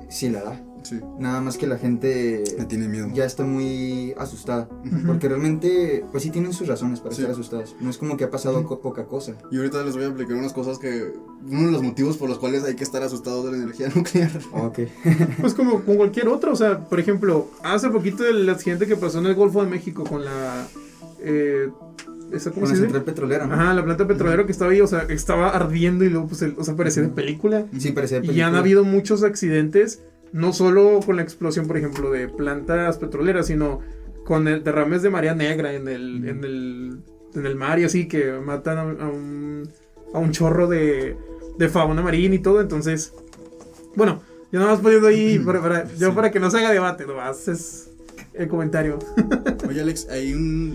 sí la da. sí. Nada más que la gente Le tiene miedo. ya está muy asustada. Ujú. Porque realmente, pues sí tienen sus razones para Sí. estar asustadas. No es como que ha pasado poca cosa. Y ahorita les voy a explicar unas cosas que... Uno de los motivos por los cuales hay que estar asustados de la energía nuclear. Ok. Pues como con cualquier otro, o sea, por ejemplo, hace poquito el accidente que pasó en el Golfo de México con la... ¿esa cómo Con se la dice? central petrolera, ¿no? Ajá, la planta petrolera que estaba ahí, o sea, estaba ardiendo y luego, pues, o sea, parecía de película. Sí, parecía Y han habido muchos accidentes, no solo con la explosión, por ejemplo, de plantas petroleras, sino con derrames de marea negra en el mar y así, que matan a un chorro de fauna marina y todo. Entonces, bueno, yo nada más poniendo ahí, para que no se haga debate, nomás es el comentario. Oye, Alex, hay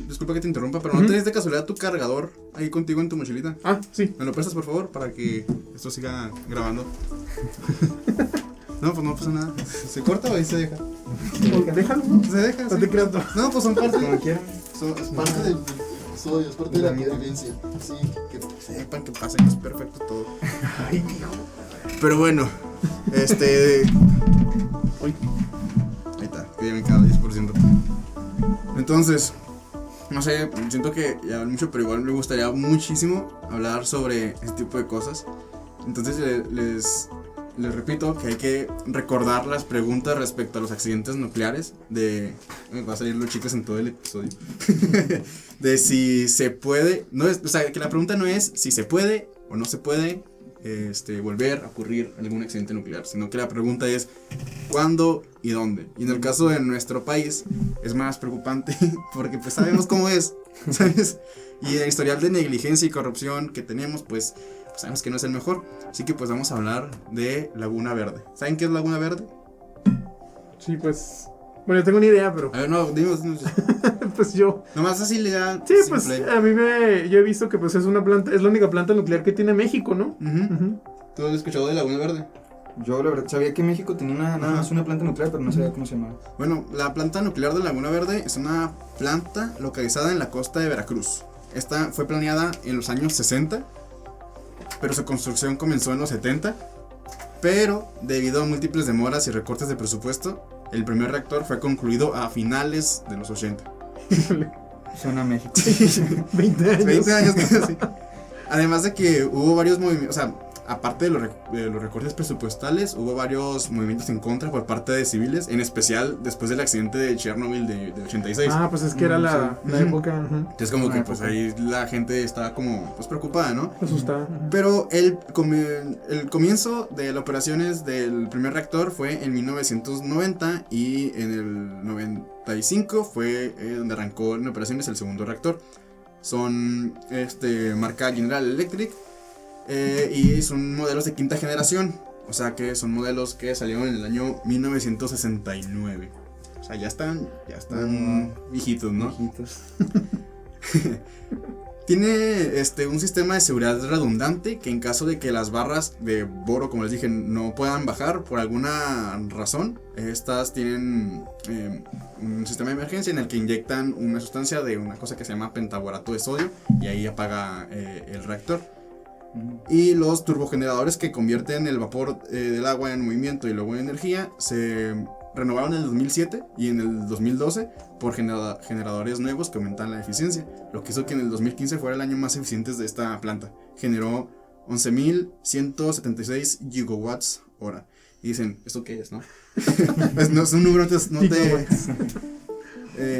disculpa que te interrumpa, pero ¿no Ujú. tenés de casualidad tu cargador ahí contigo en tu mochilita? Ah, sí. ¿Me lo prestas, por favor, para que esto siga grabando? No, pues no pasa nada. ¿Se corta o ahí se deja? Déjalo, ¿no? Se deja, No sí. te creas, no. No, pues son parte, Como quieran. es parte del episodio, es parte de La la vida. convivencia. Sí, que sepan que pasa, que es perfecto todo. Pero bueno, Uy. ahí está, que ya me queda 10%. Entonces, no sé, siento que ya hablé mucho, pero igual me gustaría muchísimo hablar sobre este tipo de cosas. Entonces les repito que hay que recordar las preguntas respecto a los accidentes nucleares va a salir los chicos en todo el episodio. De si se puede, o sea, que la pregunta no es si se puede o no se puede volver a ocurrir algún accidente nuclear, sino que la pregunta es ¿cuándo y dónde? Y en el caso de nuestro país es más preocupante porque pues sabemos cómo es, ¿sabes? Y el historial de negligencia y corrupción que tenemos pues sabemos que no es el mejor. Así que pues vamos a hablar de Laguna Verde. ¿Saben qué es Laguna Verde? Sí, pues... Bueno, yo tengo una idea, pero... A ver, no, dinos. pues yo... Nomás así le da. Sí, pues a mí yo he visto que pues es una planta, es la única planta nuclear que tiene México, ¿no? Ujú. ¿Tú has escuchado de Laguna Verde? Yo la verdad sabía que México tenía nada más una planta nuclear, pero no sabía cómo se llamaba. Bueno, la planta nuclear de Laguna Verde es una planta localizada en la costa de Veracruz. Esta fue planeada en los años 60, pero su construcción comenzó en los 70. Pero debido a múltiples demoras y recortes de presupuesto, el primer reactor fue concluido a finales de los 80. Suena a México. 20 años. 20 años casi. Además de que hubo varios movimientos, o sea, aparte de los recortes presupuestales, hubo varios movimientos en contra por parte de civiles, en especial después del accidente de Chernobyl de 86. Ah, pues es que era la Ujú. época, ujú, Entonces como que una pues época. ahí la gente estaba como pues preocupada, ¿no? asustada. Ujú. Pero el comienzo de las operaciones del primer reactor fue en 1990 y en el 95 fue donde arrancó en operaciones el segundo reactor. Son marca General Electric y son modelos de quinta generación, o sea que son modelos que salieron en el año 1969. O sea, ya están viejitos, ¿no? Viejitos. Tiene un sistema de seguridad redundante que en caso de que las barras de boro, como les dije, no puedan bajar por alguna razón, estas tienen un sistema de emergencia en el que inyectan una sustancia de una cosa que se llama pentaborato de sodio y ahí apaga el reactor. Y los turbogeneradores que convierten el vapor del agua en movimiento y luego en energía se renovaron en el 2007 y en el 2012 por generadores nuevos que aumentan la eficiencia, lo que hizo que en el 2015 fuera el año más eficiente de esta planta. Generó 11.176 gigawatts hora. Y dicen, ¿esto qué es, no? Pues no es un número,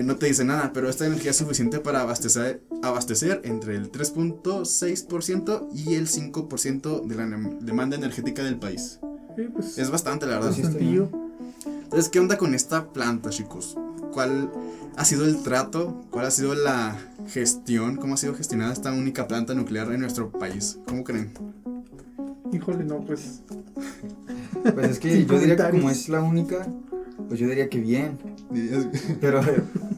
no te dice nada, pero esta energía es suficiente para abastecer entre el 3.6% y el 5% de la demanda energética del país. Sí, pues, Es bastante, la verdad. Pues sí, sencillo. Entonces, ¿qué onda con esta planta, chicos? ¿Cuál ha sido el trato? ¿Cuál ha sido la gestión? ¿Cómo ha sido gestionada esta única planta nuclear en nuestro país? ¿Cómo creen? Híjole, no, pues. Pues es que Sin yo diría que comentarios. como es la única, pues yo diría que bien. Pero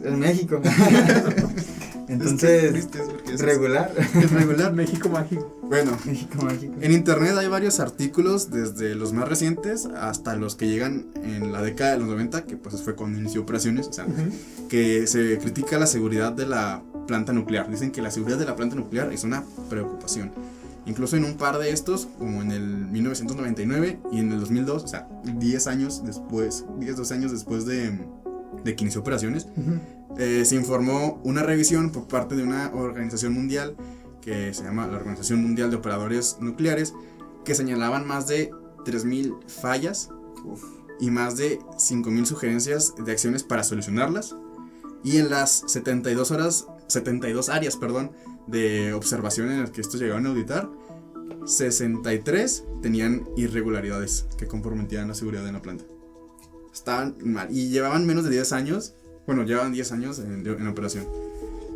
en México. Entonces, Tristes, porque es regular. es regular. México mágico. Bueno, México mágico. en internet hay varios artículos, desde los más recientes hasta los que llegan en la década de los 90, que pues fue cuando inició operaciones, o sea, que se critica la seguridad de la planta nuclear. Dicen que la seguridad de la planta nuclear es una preocupación. Incluso en un par de estos, como en el 1999 y en el 2002, o sea, 12 años después de que inició operaciones, se informó una revisión por parte de una organización mundial que se llama la Organización Mundial de Operadores Nucleares, que señalaban más de 3.000 fallas y más de 5.000 sugerencias de acciones para solucionarlas. Y en las 72 áreas de observación en las que estos llegaron a auditar, 63 tenían irregularidades que comprometían la seguridad de la planta. Estaban mal y llevaban menos de 10 años. Bueno, llevaban 10 años en operación.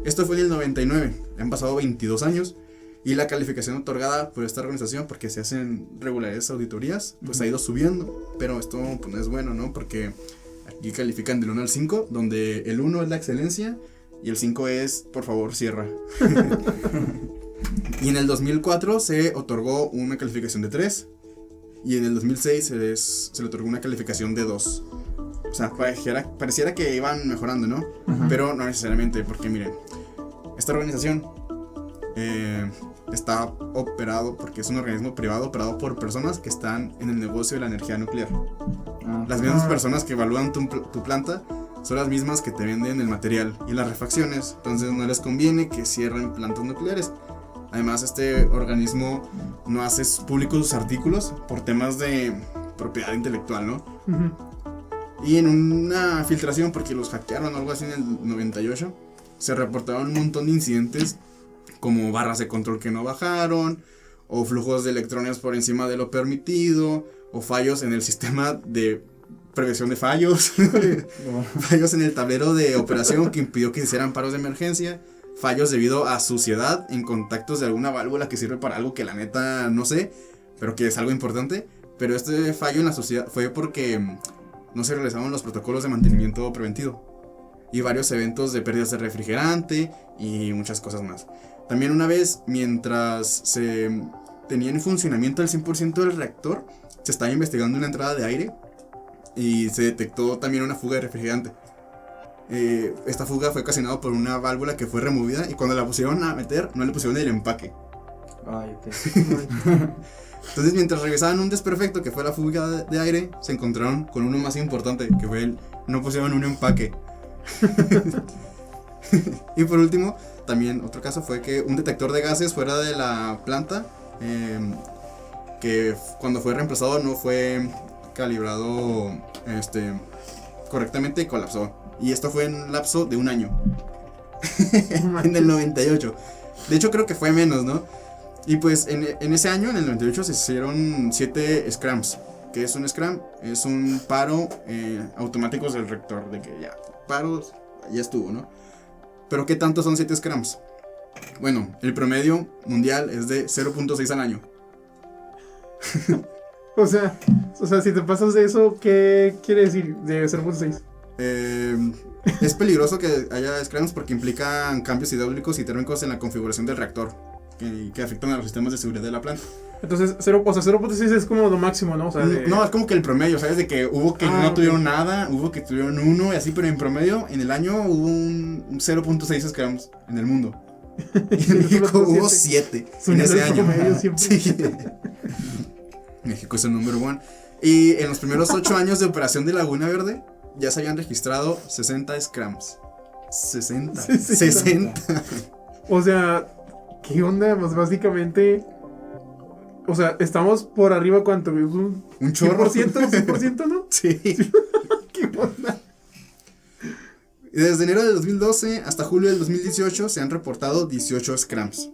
Esto fue en el 99, han pasado 22 años y la calificación otorgada por esta organización, porque se hacen regulares auditorías, pues ha ido subiendo, pero esto pues, no es bueno, ¿no? Porque aquí califican del 1 al 5, donde el 1 es la excelencia y el 5 es, por favor, cierra. Y en el 2004 se otorgó una calificación de 3 y en el 2006 se le otorgó una calificación de 2. O sea, pareciera que iban mejorando, ¿no? Pero no necesariamente, porque miren, esta organización está operado, porque es un organismo privado operado por personas que están en el negocio de la energía nuclear. Las mismas personas que evalúan tu planta son las mismas que te venden el material y las refacciones, entonces no les conviene que cierren plantas nucleares. Además, este organismo no hace públicos sus artículos por temas de propiedad intelectual, ¿no? Y en una filtración, porque los hackearon o algo así en el 98, se reportaron un montón de incidentes como barras de control que no bajaron, o flujos de electrones por encima de lo permitido, o fallos en el sistema de prevención de fallos, fallos en el tablero de operación que impidió que se hicieran paros de emergencia, fallos debido a suciedad en contactos de alguna válvula que sirve para algo que la neta no sé, pero que es algo importante. Pero este fallo en la suciedad fue porque no se realizaban los protocolos de mantenimiento preventivo y varios eventos de pérdidas de refrigerante y muchas cosas más. También una vez, mientras se tenía en funcionamiento el 100% del reactor, se estaba investigando una entrada de aire y se detectó también una fuga de refrigerante. Esta fuga fue ocasionada por una válvula que fue removida y cuando la pusieron a meter no le pusieron el empaque. Ay, ok. Entonces, mientras revisaban un desperfecto que fue la fuga de aire, se encontraron con uno más importante, que fue el no pusieron un empaque. Y por último, también otro caso fue que un detector de gases fuera de la planta, que cuando fue reemplazado no fue calibrado correctamente y colapsó. Y esto fue en un lapso de un año. En el 98. De hecho, creo que fue menos, ¿no? Y pues en ese año, en el 98, se hicieron 7 scrams. ¿Qué es un scram? Es un paro automáticos del reactor. De que ya, paros, ya estuvo, ¿no? Pero ¿qué tanto son 7 scrams? Bueno, el promedio mundial es de 0.6 al año. O sea, si te pasas de eso, ¿qué quiere decir de 0.6? Es peligroso que haya scrams porque implican cambios hidráulicos y térmicos en la configuración del reactor que afectan a los sistemas de seguridad de la planta. Entonces, 0.6 es como lo máximo, ¿no? O sea, No, es como que el promedio, ¿sabes? De que hubo que no ok. tuvieron nada, hubo que tuvieron 1 y así, pero en promedio, en el año hubo un 0.6 scrams en el mundo. Y en México hubo 7 en ese año. Sí. México es el número 1. Y en los primeros 8 años de operación de Laguna Verde, ya se habían registrado 60 scrams. 60. O sea, ¿qué onda? Pues básicamente, o sea, estamos por arriba, ¿cuánto? Un chorro. 100%, ¿no? Sí. ¿Qué onda? Y desde enero del 2012 hasta julio del 2018 se han reportado 18 scrams.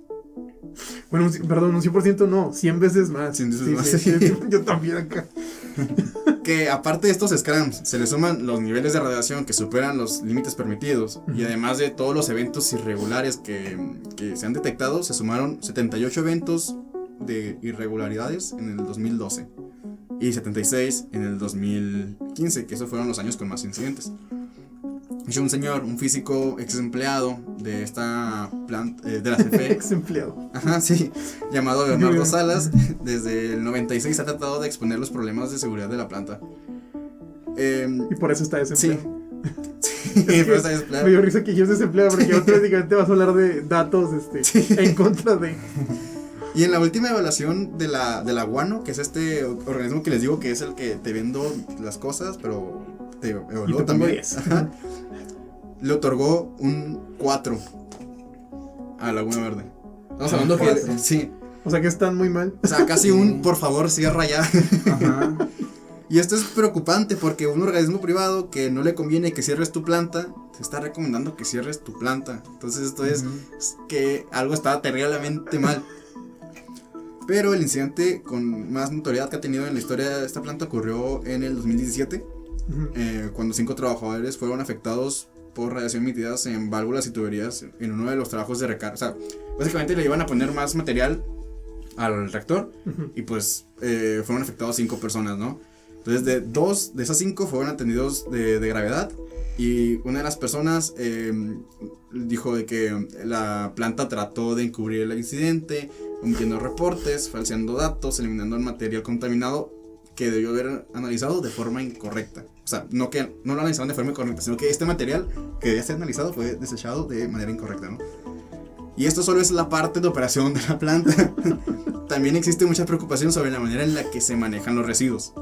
Bueno, perdón, un 100% no, 100 veces más. 100 veces más, Sí, sí. yo también acá. Que aparte de estos scrams, se le suman los niveles de radiación que superan los límites permitidos. Y además de todos los eventos irregulares que se han detectado, se sumaron 78 eventos de irregularidades en el 2012 y 76 en el 2015, que esos fueron los años con más incidentes. Es un físico ex empleado de esta planta, de la CFE. Ex empleado. Ajá, sí, llamado Leonardo Salas, desde el 96 ha tratado de exponer los problemas de seguridad de la planta. Y por eso está desempleado. Sí, por eso está desempleado. Me dio risa que yo es desempleado porque automáticamente vas a hablar de datos en contra de... Y en la última evaluación de la guano, que es este organismo que les digo que es el que te vendo las cosas, pero te evaluó también. 10. Ajá, le otorgó un 4 a Laguna Verde. Estamos hablando que sí, O sea que están muy mal. o sea, casi un por favor cierra ya. Ajá. Y esto es preocupante porque un organismo privado que no le conviene que cierres tu planta, te está recomendando que cierres tu planta. Entonces esto es que algo está terriblemente mal. Pero el incidente con más notoriedad que ha tenido en la historia de esta planta ocurrió en el 2017, cuando 5 trabajadores fueron afectados por radiación emitidas en válvulas y tuberías en uno de los trabajos de recarga. O sea, básicamente le iban a poner más material al reactor y pues fueron afectados 5 personas, ¿no? Entonces dos de esas 5 fueron atendidos de gravedad y una de las personas dijo de que la planta trató de encubrir el incidente, omitiendo reportes, falseando datos, eliminando el material contaminado que debió haber analizado de forma incorrecta. O sea, no lo analizaron de forma incorrecta, sino que este material que debía ser analizado fue desechado de manera incorrecta, ¿no? Y esto solo es la parte de operación de la planta. También existe mucha preocupación sobre la manera en la que se manejan los residuos.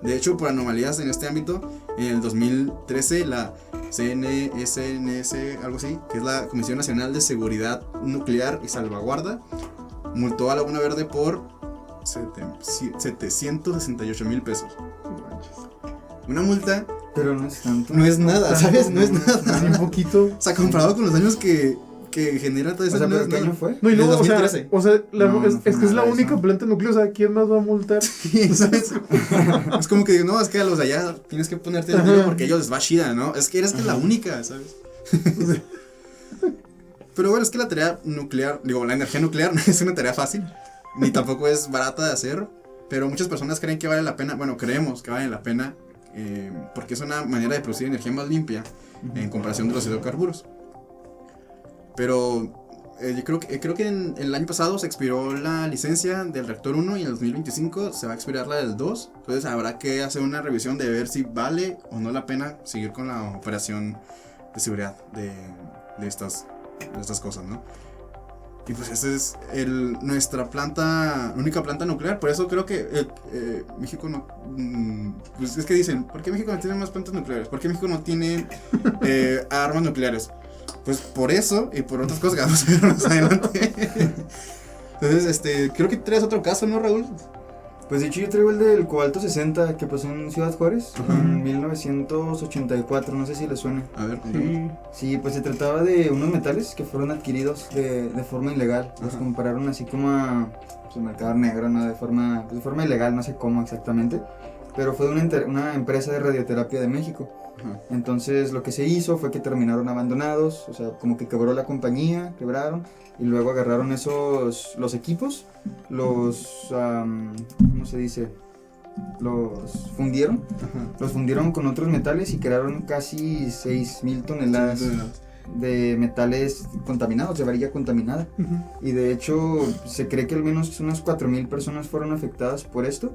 De hecho, por anomalías en este ámbito, en el 2013 la CNSNS, algo así, que es la Comisión Nacional de Seguridad Nuclear y Salvaguarda, multó a Laguna Verde por 768,000 pesos. Una multa, Pero no es tanto. no es nada, ¿sabes? No es nada. Un poquito. O sea, comparado con los daños que genera toda O esa... sea, no ¿pero es qué nada. año fue? No, y Del luego, 2013. o sea No, es no fue que es la nada única eso. planta nuclear, o sea, ¿quién más va a multar? Sí, ¿sabes? Es como que digo, no, es que a los de allá tienes que ponerte el tiro porque a ellos les va chida, ¿no? Es que eres que la única, ¿sabes? Pero bueno, es que la tarea nuclear, digo, la energía nuclear no es una tarea fácil, ni tampoco es barata de hacer, pero muchas personas creen que vale la pena, bueno, creemos que vale la pena, porque es una manera de producir energía más limpia en comparación de los hidrocarburos. Pero yo creo que en el año pasado se expiró la licencia del reactor 1 y en el 2025 se va a expirar la del 2. Entonces habrá que hacer una revisión de ver si vale o no la pena seguir con la operación de seguridad de estas cosas, ¿no? Y pues esa es nuestra planta, única planta nuclear. Por eso creo que México no... pues es que dicen, ¿por qué México no tiene más plantas nucleares? ¿Por qué México no tiene armas nucleares? Pues por eso y por otras cosas que vamos a ver más adelante. Entonces, creo que traes otro caso, ¿no, Raúl? Pues de hecho yo traigo el del cobalto 60 que pasó en Ciudad Juárez en 1984, no sé si le suena. A ver, Sí. Sí, pues se trataba de unos metales que fueron adquiridos de forma ilegal. Los Ajá. compraron así como a el mercado negro, ¿no? De forma ilegal, no sé cómo exactamente. Pero fue de una empresa de radioterapia de México. Ajá. Entonces lo que se hizo fue que terminaron abandonados, o sea, como que quebró la compañía, quebraron, y luego agarraron los equipos, ¿cómo se dice? fundieron. Ajá. Los fundieron con otros metales y crearon casi 6,000 toneladas de metales contaminados, de varilla contaminada. Y de hecho se cree que al menos unas 4,000 personas fueron afectadas por esto.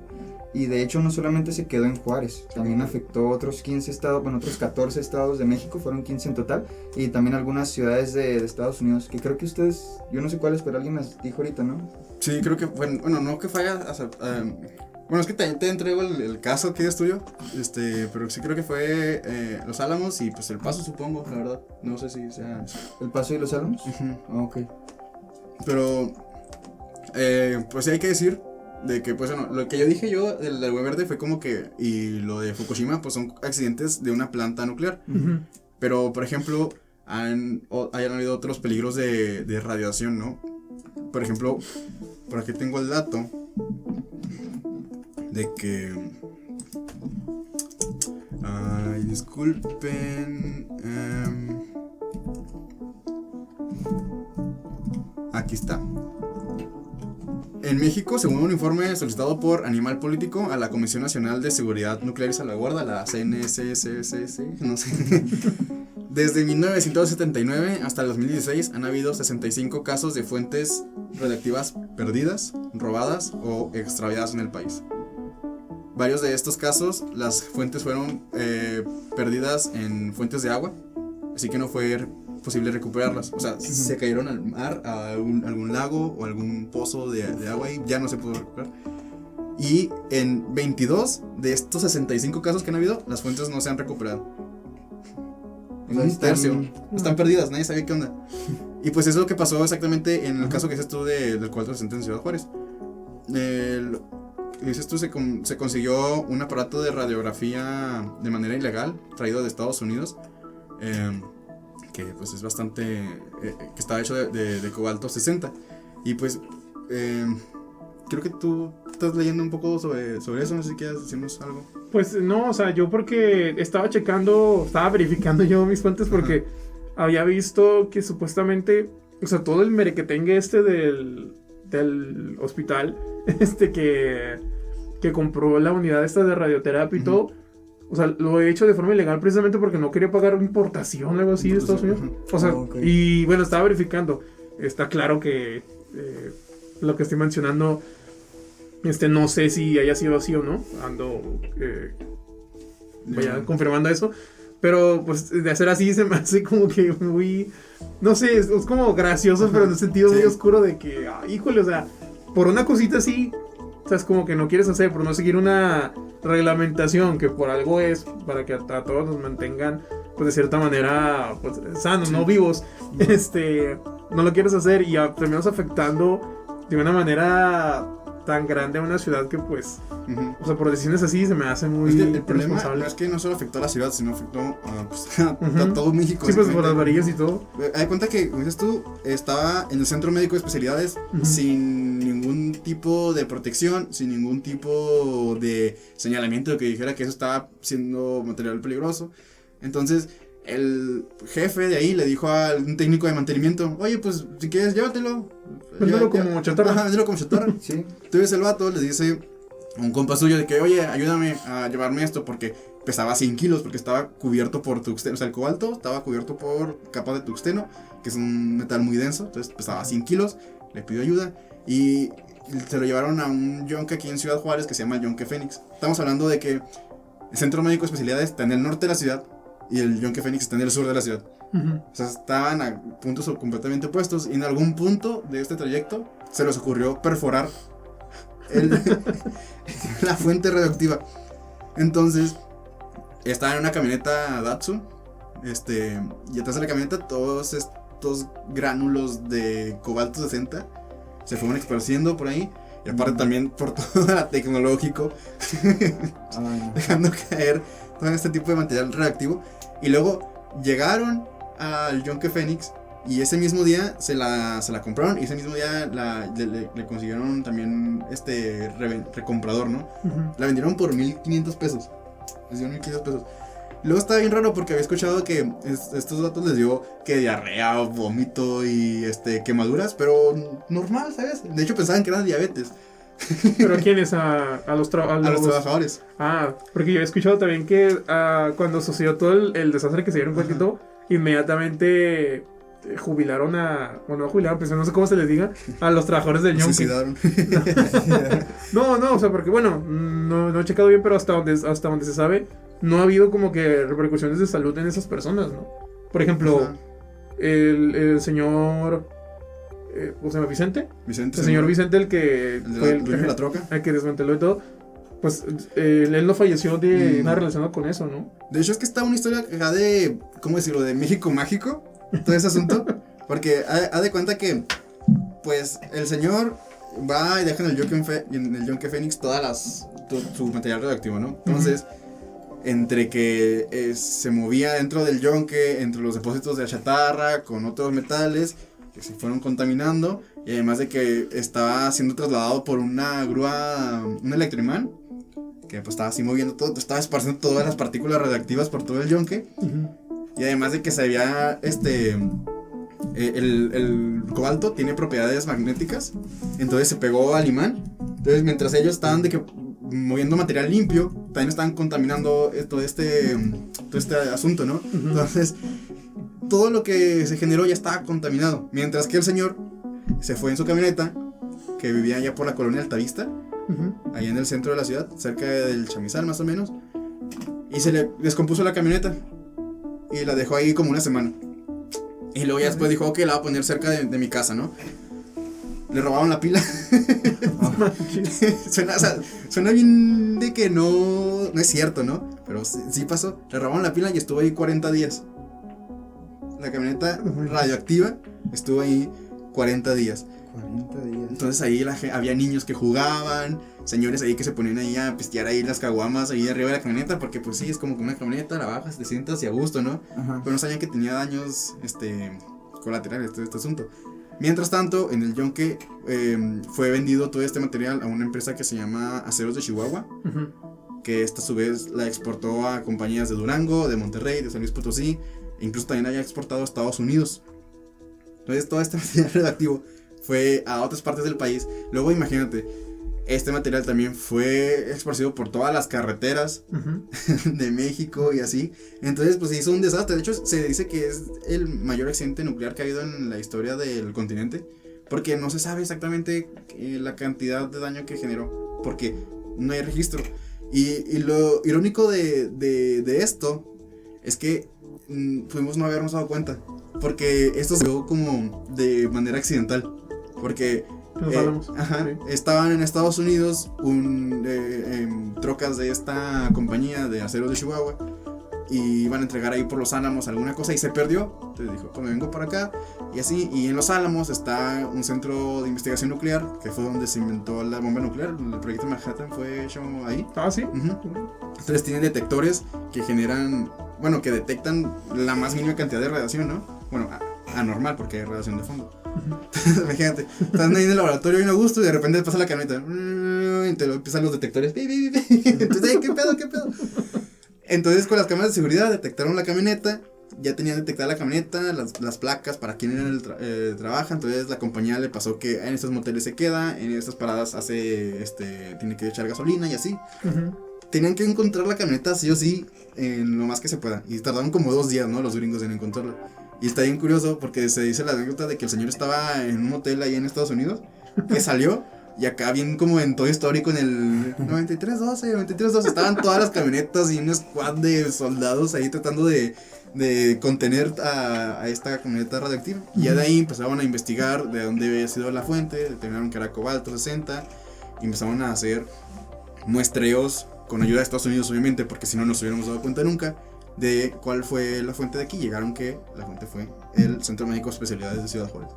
Y de hecho no solamente se quedó en Juárez, también afectó otros 15 estados, bueno, otros 14 estados de México, fueron 15 en total, y también algunas ciudades de Estados Unidos, que creo que ustedes, yo no sé cuáles, pero alguien las dijo ahorita, ¿no? Sí, creo que, bueno, no que falla, bueno, es que te entrego el caso que es tuyo, pero sí creo que fue Los Álamos y pues El Paso, supongo, la verdad, no sé si sea... ¿El Paso y Los Álamos? Ok. Pero, pues sí hay que decir de que, pues bueno, lo que yo dije del Agua Verde fue como que, y lo de Fukushima, pues son accidentes de una planta nuclear. Pero, por ejemplo, hayan habido otros peligros de radiación, ¿no? Por ejemplo, por aquí tengo el dato de que... Ay, disculpen... aquí está. En México, según un informe solicitado por Animal Político a la Comisión Nacional de Seguridad Nuclear y Salvaguarda, la CNSSC, no sé, desde 1979 hasta el 2016 han habido 65 casos de fuentes radiactivas perdidas, robadas o extraviadas en el país. Varios de estos casos, las fuentes fueron perdidas en fuentes de agua, así que no fue posible recuperarlas. O sea, se cayeron al mar, a algún lago o algún pozo de agua y ya no se pudo recuperar. Y en 22 de estos 65 casos que han habido, las fuentes no se han recuperado. En un tercio. Están perdidas, nadie sabía qué onda. Y pues eso es lo que pasó exactamente en el caso que dices tú del cuarto de Ciudad Juárez. Dices tú, se consiguió un aparato de radiografía de manera ilegal, traído de Estados Unidos, que pues es bastante, que está hecho de cobalto 60. Y pues, creo que tú estás leyendo un poco sobre eso, no sé si quieres decirnos algo. Pues no, o sea, yo porque estaba verificando yo mis fuentes porque había visto que supuestamente, o sea, todo el merequetengue del hospital, que compró la unidad esta de radioterapia y todo, o sea, lo he hecho de forma ilegal precisamente porque no quería pagar importación o algo así de Estados Unidos. O sea, y bueno, estaba verificando. Está claro que lo que estoy mencionando, no sé si haya sido así o no. Ando confirmando eso. Pero pues de hacer así se me hace como que muy... No sé, es como gracioso, pero en un sentido muy oscuro de que, híjole, o sea, por una cosita así, o sea, es como que no quieres hacer, por no seguir una reglamentación que por algo es, para que a todos nos mantengan, pues de cierta manera, pues sanos, no vivos, no lo quieres hacer y terminas afectando de una manera tan grande a una ciudad que pues, o sea, por decisiones así se me hace muy el problema no es que no solo afectó a la ciudad, sino afectó a todo México. Sí, pues por las varillas y todo. Hay cuenta que, como dices tú, estaba en el Centro Médico de Especialidades sin ningún tipo de protección, sin ningún tipo de señalamiento que dijera que eso estaba siendo material peligroso. Entonces, el jefe de ahí le dijo a un técnico de mantenimiento: oye, pues si quieres, llévatelo. Véndelo como chatarra. Véndelo como chatarra. Sí. Entonces el vato le dice a un compa suyo de que, oye, ayúdame a llevarme esto porque pesaba 100 kilos, porque estaba cubierto por tuxteno. O sea, el cobalto estaba cubierto por capas de tuxteno, que es un metal muy denso. Entonces pesaba 100 kilos, le pidió ayuda y se lo llevaron a un yonque aquí en Ciudad Juárez que se llama Yonque Fénix. Estamos hablando de que el Centro Médico de Especialidades está en el norte de la ciudad y el Yonque Fénix está en el sur de la ciudad. O sea, estaban a puntos completamente opuestos y en algún punto de este trayecto se les ocurrió perforar la fuente radioactiva. Entonces, estaba en una camioneta Datsun, y atrás de la camioneta todos estos gránulos de cobalto 60 se fueron esparciendo por ahí. Y aparte también por todo el tecnológico, dejando caer todo este tipo de material radioactivo. Y luego llegaron al Yonque Fénix y ese mismo día se la compraron. Y ese mismo día le consiguieron también recomprador, ¿no? La vendieron por 1,500 pesos. Les dieron 1,500 pesos. Luego estaba bien raro porque había escuchado que estos datos les dio que diarrea, vómito y quemaduras, pero normal, ¿sabes? De hecho pensaban que era diabetes. ¿Pero quiénes? A los A los trabajadores. Ah, porque yo he escuchado también que cuando sucedió todo el desastre que se dieron cuenta y todo, inmediatamente jubilaron no jubilaron, pues no sé cómo se les diga, a los trabajadores del Se yonke. suicidaron. No, o sea, porque bueno, no he checado bien, pero hasta donde se sabe, no ha habido como que repercusiones de salud en esas personas, ¿no? Por ejemplo, Ajá. el señor, ¿cómo se llama? ¿Vicente? Vicente. El señor Vicente, el que El de fue dueño de la troca. el que desmanteló y todo, pues él no falleció de nada relacionado con eso, ¿no? De hecho, es que está una historia acá de, ¿cómo decirlo? De México mágico, todo ese asunto. Porque haz de cuenta que, pues, el señor va y deja en el Yonke Fénix su material radioactivo, ¿no? Entonces, entre que se movía dentro del yonke, entre los depósitos de chatarra, con otros metales, que se fueron contaminando, y además de que estaba siendo trasladado por una grúa, un electroimán, que pues estaba así moviendo todo, estaba esparciendo todas las partículas radiactivas por todo el yonke. Y además de que se había el cobalto tiene propiedades magnéticas, entonces se pegó al imán. Entonces mientras ellos estaban de que moviendo material limpio, también estaban contaminando todo este asunto, ¿no? Entonces todo lo que se generó ya estaba contaminado, mientras que el señor se fue en su camioneta, que vivía allá por la colonia Altavista, allá en el centro de la ciudad, cerca del Chamizal más o menos, y se le descompuso la camioneta y la dejó ahí como una semana. Y luego ya después dijo que la va a poner cerca de mi casa, ¿no? Le robaron la pila. Suena bien de que no es cierto, ¿no? Pero sí pasó. Le robaron la pila y estuvo ahí 40 días. La camioneta radioactiva estuvo ahí 40 días. 40 días. Entonces ahí había niños que jugaban, señores ahí que se ponían ahí a pistear ahí las caguamas ahí arriba de la camioneta, porque pues sí, es como que una camioneta, la bajas, te sientas y a gusto, ¿no? Ajá. Pero no sabían que tenía daños colaterales, todo este asunto. Mientras tanto, en el yonke fue vendido todo este material a una empresa que se llama Aceros de Chihuahua, que esta a su vez la exportó a compañías de Durango, de Monterrey, de San Luis Potosí, e incluso también haya exportado a Estados Unidos. Entonces todo este material radioactivo fue a otras partes del país. Luego imagínate, este material también fue esparcido por todas las carreteras de México y así. Entonces pues se hizo un desastre. De hecho se dice que es el mayor accidente nuclear que ha habido en la historia del continente, porque no se sabe exactamente la cantidad de daño que generó, porque no hay registro. Y lo irónico de esto es que pudimos no habernos dado cuenta, porque esto se dio como de manera accidental, porque estaban en Estados Unidos trocas de esta compañía de Aceros de Chihuahua y iban a entregar ahí por Los Álamos alguna cosa y se perdió. Entonces dijo, pues me vengo por acá y así. Y en Los Álamos está un centro de investigación nuclear, que fue donde se inventó la bomba nuclear. El proyecto Manhattan fue hecho ahí. Ah, sí. Entonces tienen detectores que generan, bueno, que detectan la más mínima cantidad de radiación, ¿no? Bueno, anormal, porque hay radiación de fondo. Imagínate, están ahí en el laboratorio bien a gusto y de repente pasa la camioneta y te empiezan los detectores. Entonces, ¿qué pedo? Entonces con las cámaras de seguridad detectaron la camioneta, ya tenían detectada la camioneta, las placas para quién era el trabaja. Entonces la compañía le pasó que en estos moteles se queda, en estas paradas tiene que echar gasolina y así. Tenían que encontrar la camioneta sí o sí en lo más que se pueda, y tardaron como 2 días, ¿no? Los gringos en encontrarla. Y está bien curioso porque se dice la anécdota de que el señor estaba en un motel ahí en Estados Unidos, que salió y acá bien como en todo histórico en el 9312 estaban todas las camionetas y un squad de soldados ahí tratando de contener a esta camioneta radioactiva. Y ya de ahí empezaron a investigar de dónde había sido la fuente, determinaron que era cobalto 60 y empezaron a hacer muestreos con ayuda de Estados Unidos, obviamente, porque si no nos hubiéramos dado cuenta nunca de cuál fue la fuente de aquí. Llegaron que la fuente fue el Centro Médico de Especialidades de Ciudad Juárez.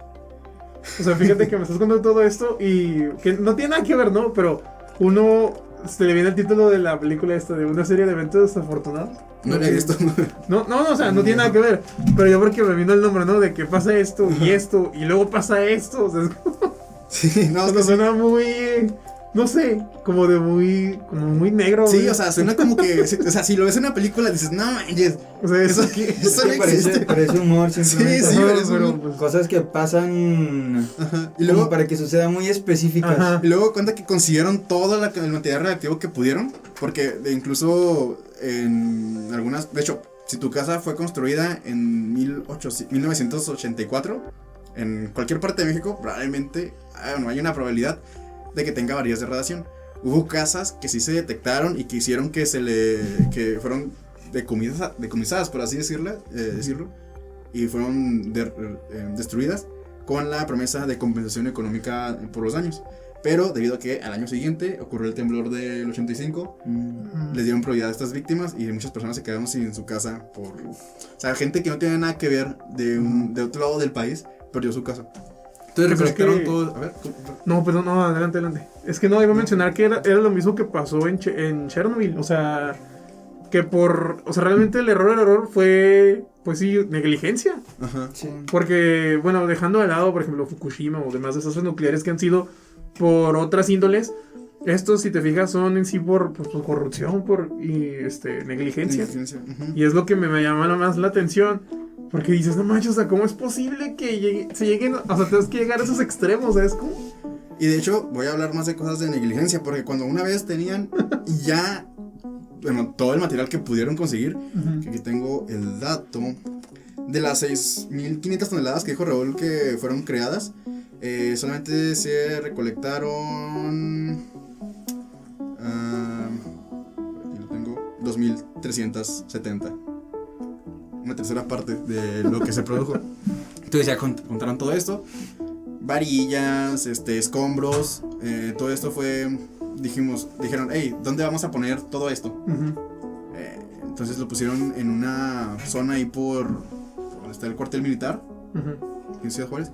O sea, fíjate que me estás contando todo esto y que no tiene nada que ver, ¿no? Pero uno se le viene el título de la película esta, de una serie de eventos desafortunados. No le he visto. No, o sea, no tiene nada que ver. Pero yo porque me vino el nombre, ¿no? De que pasa esto y esto y luego pasa esto. O sea, es como... Sí, no, suena muy no sé, como muy negro. Sí, güey. o sea, suena como que, o sea, si lo ves en una película dices, no manches, O sea, eso, eso eso no existe. Parece humor, simplemente. Sí, Ajá, parece pero, un- pues, Cosas que pasan Ajá. Y como luego, para que sucedan muy específicas. Ajá. y luego cuenta que consiguieron todo el material radioactivo que pudieron, porque incluso en algunas, de hecho, si tu casa fue construida en 1984, en cualquier parte de México, probablemente, no hay una probabilidad de que tenga varillas de radiación. Hubo casas que sí se detectaron y que hicieron que que fueron decomisadas, por así decirlo, y fueron destruidas con la promesa de compensación económica por los daños. Pero debido a que al año siguiente ocurrió el temblor del 85, les dieron prioridad a estas víctimas y muchas personas se quedaron sin su casa o sea, gente que no tiene nada que ver de otro lado del país perdió su casa. Entonces Pues es recolectaron que- todo. A ver, No, perdón, no, adelante. Es que no, iba a mencionar que era lo mismo que pasó en Chernobyl. O sea, o sea, realmente el error fue, pues sí, negligencia. ajá. Sí. Porque, bueno, dejando de lado, por ejemplo, Fukushima o demás desastres nucleares que han sido por otras índoles, estos, si te fijas, son en sí por corrupción, negligencia. Ujú. Y es lo que me llama más la atención. Porque dices, no manches, o sea, ¿cómo es posible que se lleguen, o sea, tienes que llegar a esos extremos, ¿sabes cómo? Y de hecho, voy a hablar más de cosas de negligencia, porque cuando una vez tenían ya, bueno, todo el material que pudieron conseguir, que aquí tengo el dato, de las 6.500 toneladas que dijo Raúl que fueron creadas, solamente se recolectaron, aquí lo tengo, 2.370. Una tercera parte de lo que se produjo. Entonces ya contaron todo esto. Varillas, escombros, todo esto dijeron, hey, ¿dónde vamos a poner todo esto? Entonces lo pusieron en una zona ahí por donde está el cuartel militar, en Ciudad Juárez,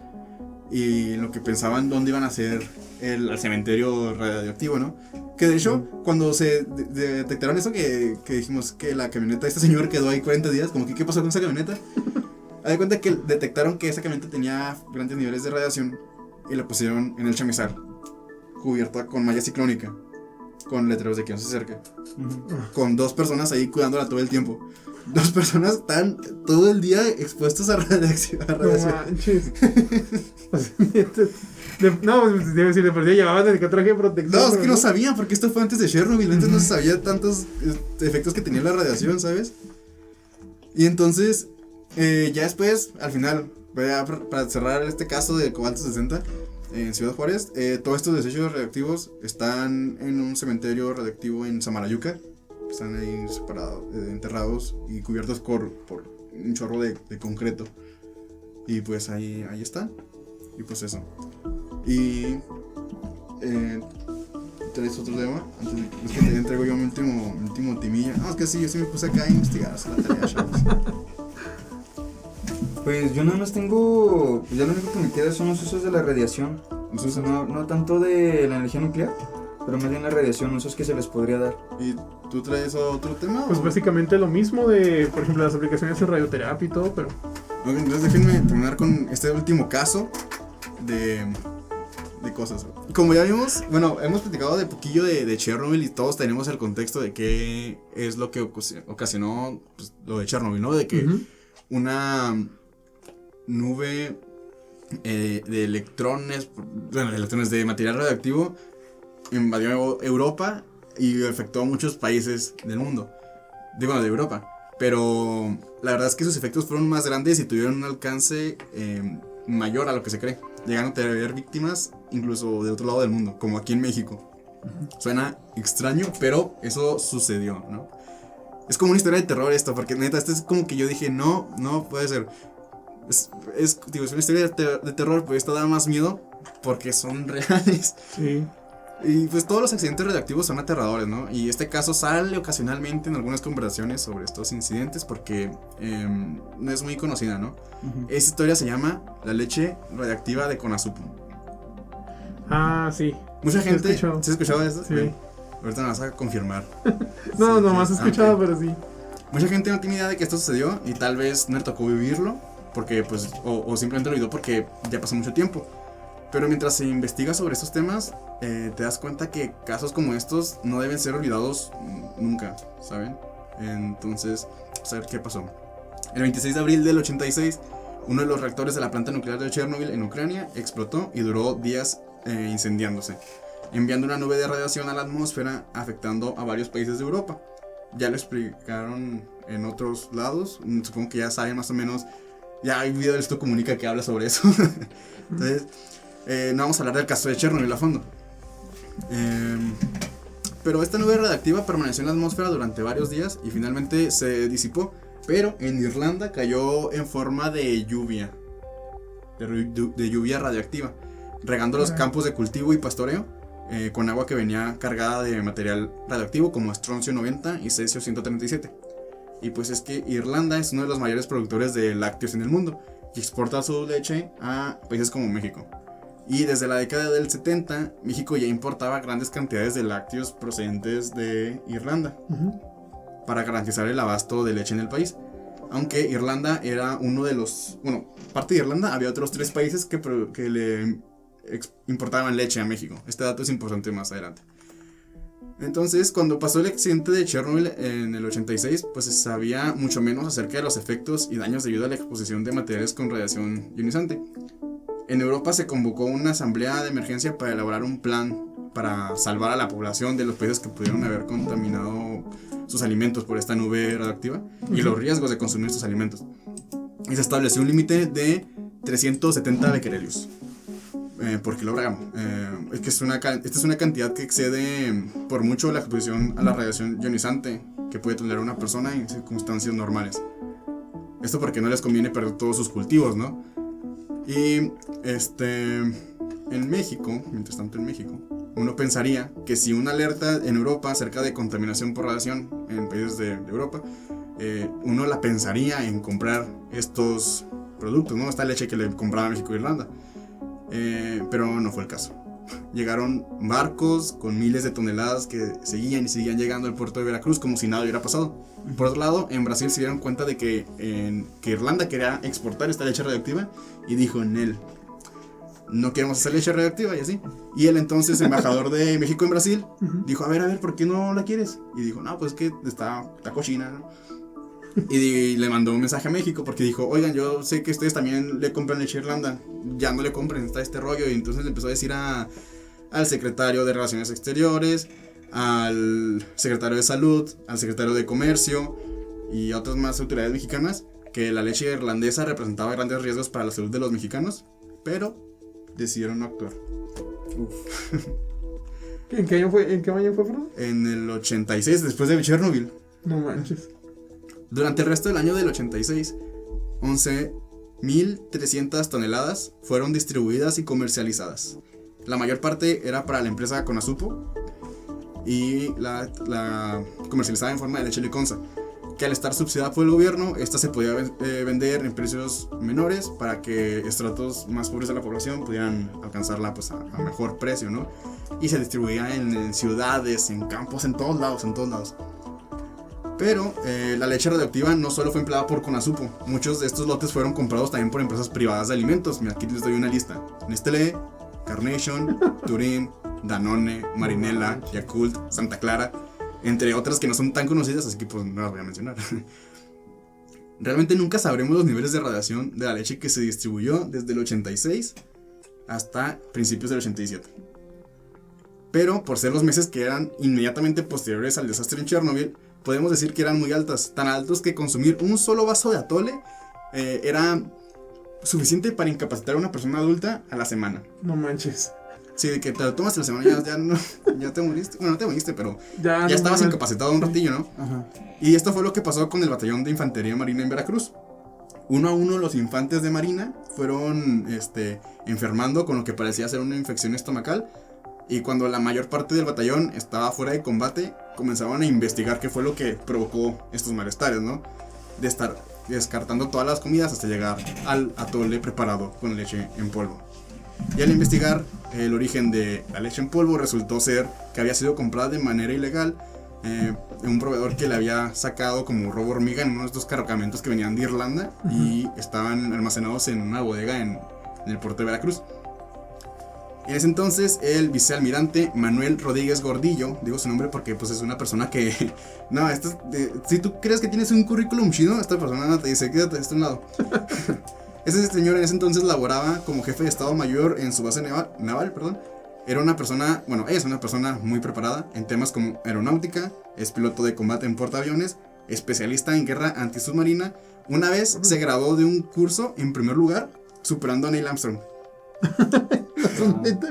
y lo que pensaban dónde iban a hacer el cementerio radioactivo, ¿no? Que de hecho, cuando se detectaron eso, que dijimos que la camioneta de este señor quedó ahí 40 días, como que, ¿qué pasó con esa camioneta? Haz de cuenta que detectaron que esa camioneta tenía grandes niveles de radiación y la pusieron en el chamizal, cubierta con malla ciclónica, con letreros de que no se acerque, con 2 personas ahí cuidándola todo el tiempo. 2 personas están todo el día expuestas a radiación. No manches. O sea, no, pues debe decir, de por sí llevaban el traje de protección. No, es que pero no sabían, porque esto fue antes de Chernobyl, antes no se sabía tantos efectos que tenía la radiación, ¿sabes? Y entonces, ya después, al final, para cerrar este caso de cobalto 60 en Ciudad Juárez, todos estos desechos radioactivos están en un cementerio radioactivo en Samalayuca. Están ahí separados, enterrados y cubiertos por un chorro de concreto. Y pues ahí están. Y pues eso. Y ¿traes otro tema? Es que te entrego yo mi último timilla. No, es que sí, yo sí me puse acá a investigar la tarea, chavos. Pues yo nada más tengo, pues ya lo único que me queda son los usos de la radiación. Entonces, No tanto de la energía nuclear, pero más bien la radiación, usos que se les podría dar. ¿y tú traes otro tema? Pues o? básicamente lo mismo de, por ejemplo, las aplicaciones en radioterapia y todo, pero Ok, entonces déjenme terminar con este último caso de cosas. Como ya vimos, bueno, hemos platicado de poquillo de Chernobyl y todos tenemos el contexto de qué es lo que ocasionó pues, lo de Chernobyl, ¿no? De que una nube de electrones, de material radioactivo invadió Europa y afectó a muchos países del mundo, digo, de Europa. Pero la verdad es que sus efectos fueron más grandes y tuvieron un alcance mayor a lo que se cree, llegando a tener víctimas incluso de otro lado del mundo, como aquí en México. Suena extraño, pero eso sucedió, ¿no? Es como una historia de terror esto, porque neta, esto es como que yo dije, no puede ser. Es una historia de terror, pero esto da más miedo porque son reales. sí. Y pues todos los accidentes radioactivos son aterradores, ¿no? Y este caso sale ocasionalmente en algunas conversaciones sobre estos incidentes porque no es muy conocida, ¿no? Esta historia se llama La leche radiactiva de Konazupo. Ah, sí. Mucha Sí he gente... escuchado. ¿Se ha escuchado de esto? Sí. Bueno, ahorita me vas a confirmar. No, Sí, nomás he sí. escuchado, Ok. pero sí. Mucha gente no tiene idea de que esto sucedió y tal vez no le tocó vivirlo porque pues o simplemente lo olvidó porque ya pasó mucho tiempo. Pero mientras se investiga sobre estos temas, te das cuenta que casos como estos no deben ser olvidados nunca, ¿saben? Entonces, vamos a ver qué pasó. El 26 de abril del 86, uno de los reactores de la planta nuclear de Chernobyl en Ucrania explotó y duró días incendiándose, enviando una nube de radiación a la atmósfera, afectando a varios países de Europa. Ya lo explicaron en otros lados, supongo que ya saben más o menos, ya hay un video de Esto Comunica que habla sobre eso. Entonces, no vamos a hablar del caso de Chernobyl a fondo. Pero esta nube radiactiva permaneció en la atmósfera durante varios días y finalmente se disipó. Pero en Irlanda cayó en forma de lluvia, de lluvia radioactiva, regando los campos de cultivo y pastoreo con agua que venía cargada de material radioactivo como estroncio 90 y cesio 137. Y pues es que Irlanda es uno de los mayores productores de lácteos en el mundo y exporta su leche a países como México. Y desde la década del 70, México ya importaba grandes cantidades de lácteos procedentes de Irlanda para garantizar el abasto de leche en el país. Aunque Irlanda era uno de los... Bueno, aparte de Irlanda, había otros 3 países que le importaban leche a México. Este dato es importante más adelante. Entonces, cuando pasó el accidente de Chernobyl en el 86, pues se sabía mucho menos acerca de los efectos y daños debido a la exposición de materiales con radiación ionizante. En Europa se convocó una asamblea de emergencia para elaborar un plan para salvar a la población de los países que pudieron haber contaminado sus alimentos por esta nube radioactiva y los riesgos de consumir estos alimentos. Y se estableció un límite de 370 becquerelios por kilogramo. Es que esta es una cantidad que excede por mucho la exposición a la radiación ionizante que puede tolerar una persona en circunstancias normales. Esto porque no les conviene perder todos sus cultivos, ¿no? Y en México, mientras tanto en México, uno pensaría que si una alerta en Europa acerca de contaminación por radiación en países de Europa, uno la pensaría en comprar estos productos, ¿no? Esta leche que le compraba México e Irlanda. Pero no fue el caso. Llegaron barcos con miles de toneladas que seguían llegando al puerto de Veracruz como si nada hubiera pasado. Por otro lado, en Brasil se dieron cuenta de que Irlanda quería exportar esta leche radioactiva y dijo en él, no queremos hacer leche radioactiva y así. Y el entonces embajador de México en Brasil dijo, a ver, ¿por qué no la quieres? Y dijo, no, pues que está cochina, ¿no? Y le mandó un mensaje a México porque dijo, oigan, yo sé que ustedes también le compran leche a Irlanda, ya no le compren, está este rollo. Y entonces le empezó a decir al secretario de Relaciones Exteriores, al secretario de Salud, al secretario de Comercio y a otras más autoridades mexicanas que la leche irlandesa representaba grandes riesgos para la salud de los mexicanos, pero decidieron no actuar. ¿En qué año fue, Fernando? En el 86, después de Chernobyl. No manches. Durante el resto del año del 86, 11.300 toneladas fueron distribuidas y comercializadas. La mayor parte era para la empresa Conasupo y la comercializada en forma de leche liconza, que al estar subsidiada por el gobierno, esta se podía vender en precios menores para que estratos más pobres de la población pudieran alcanzarla pues, a mejor precio, ¿no? Y se distribuía en ciudades, en campos, en todos lados. Pero la leche radioactiva no solo fue empleada por Conasupo, muchos de estos lotes fueron comprados también por empresas privadas de alimentos. Mira, aquí les doy una lista: Nestlé, Carnation, Turín, Danone, Marinela, Yakult, Santa Clara, entre otras que no son tan conocidas, así que pues no las voy a mencionar. Realmente nunca sabremos los niveles de radiación de la leche que se distribuyó desde el 86 hasta principios del 87. Pero por ser los meses que eran inmediatamente posteriores al desastre en Chernobyl, podemos decir que eran muy altas, tan altos que consumir un solo vaso de atole era suficiente para incapacitar a una persona adulta a la semana. No manches. Sí, de que te lo tomas a la semana ya te moriste. Bueno, no te moriste, pero ya estabas incapacitado un ratillo, ¿no? Ajá. Y esto fue lo que pasó con el batallón de infantería marina en Veracruz. Uno a uno los infantes de marina fueron enfermando con lo que parecía ser una infección estomacal. Y cuando la mayor parte del batallón estaba fuera de combate, comenzaban a investigar qué fue lo que provocó estos malestares, ¿no? De estar descartando todas las comidas hasta llegar al atole preparado con leche en polvo. Y al investigar el origen de la leche en polvo, resultó ser que había sido comprada de manera ilegal en un proveedor que le había sacado como robo hormiga en uno de estos cargamentos que venían de Irlanda y estaban almacenados en una bodega en el puerto de Veracruz. En ese entonces, el vicealmirante Manuel Rodríguez Gordillo, digo su nombre porque pues es una persona que... No, si tú crees que tienes un currículum chido, esta persona te dice, quédate de este lado. Ese señor en ese entonces laboraba como jefe de Estado Mayor en su base naval, perdón. Era una persona, bueno, es una persona muy preparada en temas como aeronáutica, es piloto de combate en portaaviones, especialista en guerra antisubmarina. Una vez se graduó de un curso en primer lugar, superando a Neil Armstrong.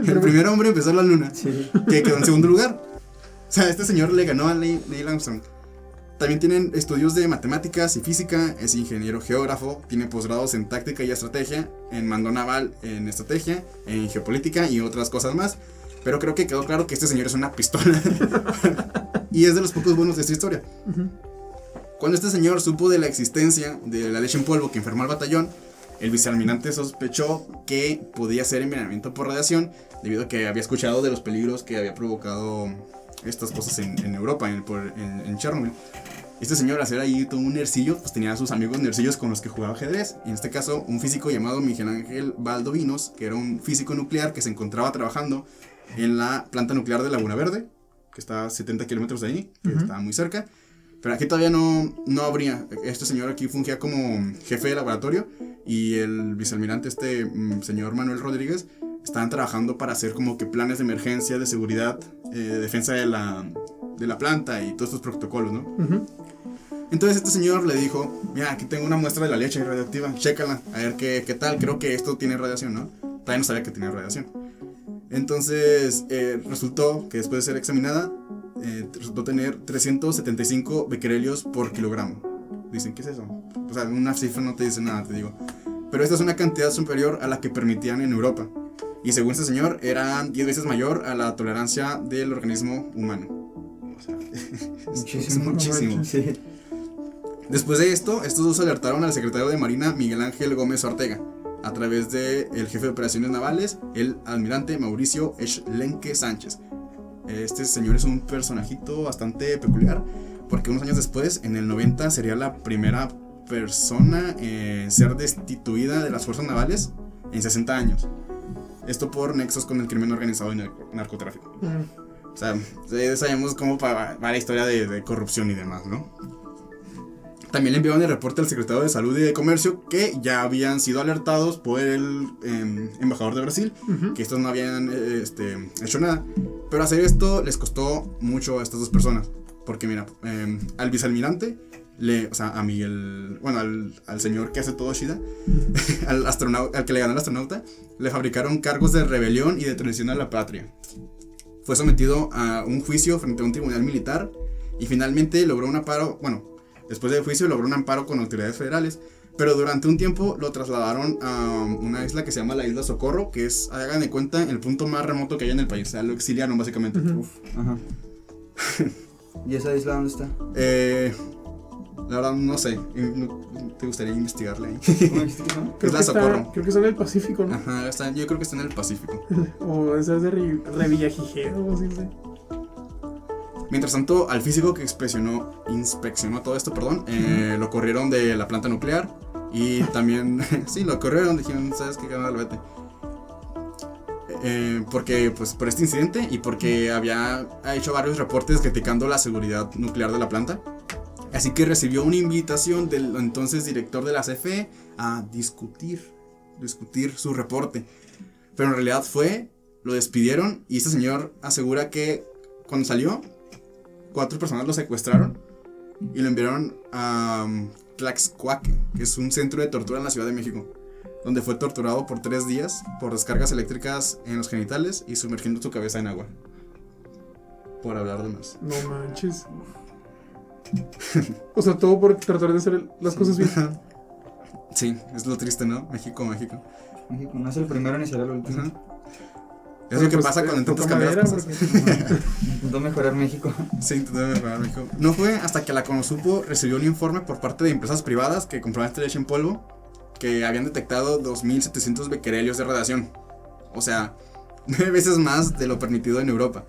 El primer hombre en pisar la luna, Sí. que quedó en segundo lugar. O sea, este señor le ganó a Neil Armstrong. También tienen estudios de matemáticas y física, es ingeniero geógrafo, tiene posgrados en táctica y estrategia, en mando naval, en estrategia, en geopolítica y otras cosas más. Pero creo que quedó claro que este señor es una pistola. Y es de los pocos buenos de esta historia. Cuando este señor supo de la existencia de la leche en polvo que enfermó al batallón, el vicealmirante sospechó que podía ser envenenamiento por radiación, debido a que había escuchado de los peligros que había provocado estas cosas en Europa, en Chernobyl. Este señor, al ser ahí todo un nercillo, pues tenía a sus amigos nercillos con los que jugaba ajedrez. Y en este caso, un físico llamado Miguel Ángel Valdovinos, que era un físico nuclear que se encontraba trabajando en la planta nuclear de Laguna Verde, que está a 70 kilómetros de ahí, que está muy cerca. Pero aquí todavía no habría. Este señor aquí fungía como jefe de laboratorio y el vicealmirante, señor Manuel Rodríguez, estaban trabajando para hacer como que planes de emergencia, de seguridad, de defensa de la planta y todos estos protocolos, ¿no? Entonces este señor le dijo, mira, aquí tengo una muestra de la leche radioactiva, chécala, a ver qué tal, creo que esto tiene radiación, ¿no? Todavía no sabía que tenía radiación. Entonces resultó que después de ser examinada, resultó tener 375 becquerelios por kilogramo. Dicen, ¿qué es eso? O sea, una cifra no te dice nada, te digo. Pero esta es una cantidad superior a la que permitían en Europa. Y según este señor, era 10 veces mayor a la tolerancia del organismo humano. O sea, es muchísimo. Sí. Después de esto, estos dos alertaron al secretario de Marina, Miguel Ángel Gómez Ortega, a través del jefe de operaciones navales, el almirante Mauricio Schlenke Sánchez. Este señor es un personajito bastante peculiar, porque unos años después, en el 90, sería la primera persona en ser destituida de las fuerzas navales en 60 años. Esto por nexos con el crimen organizado y narcotráfico. O sea, sabemos cómo va la historia de corrupción y demás, ¿no? También le enviaron el reporte al secretario de Salud y de Comercio, que ya habían sido alertados por el embajador de Brasil, que estos no habían hecho nada. Pero hacer esto les costó mucho a estas dos personas. Porque mira, al vicealmirante, a Miguel, bueno, al señor que hace todo Shida, al que le ganó el astronauta, le fabricaron cargos de rebelión y de traición a la patria. Fue sometido a un juicio frente a un tribunal militar y finalmente logró un amparo, después del juicio logró un amparo con autoridades federales, pero durante un tiempo lo trasladaron a una isla que se llama la Isla Socorro, que es, hagan de cuenta, el punto más remoto que hay en el país, o sea, lo exiliaron básicamente. Ajá. ¿Y esa isla dónde está? La verdad no sé, ¿te gustaría investigarle ahí? ¿No? Creo que está en el Pacífico, ¿no? Ajá, yo creo que está en el Pacífico. O esa es de Revillagigedo o así. Mientras tanto, al físico que inspeccionó todo esto, lo corrieron de la planta nuclear. Y también, sí, lo corrieron, dijeron, ¿sabes qué? Vete. Porque, pues, por este incidente y porque ha hecho varios reportes criticando la seguridad nuclear de la planta. Así que recibió una invitación del entonces director de la CFE a discutir su reporte. Pero en realidad lo despidieron y este señor asegura que cuando salió, 4 personas lo secuestraron y lo enviaron a Tlaxcuaque, que es un centro de tortura en la Ciudad de México, donde fue torturado por 3 días por descargas eléctricas en los genitales y sumergiendo su cabeza en agua. Por hablar de más. No manches. O sea, todo por tratar de hacer las cosas bien. Sí, es lo triste, ¿no? México. México no es el primero ni será el último. Es lo que pasa cuando intentas cambiar las cosas. Intentó mejorar México. Sí, intentó mejorar México. No fue hasta que la Conosupo recibió un informe por parte de empresas privadas que compraban esta leche en polvo que habían detectado 2.700 becquerelios de radiación. O sea, 9 veces más de lo permitido en Europa.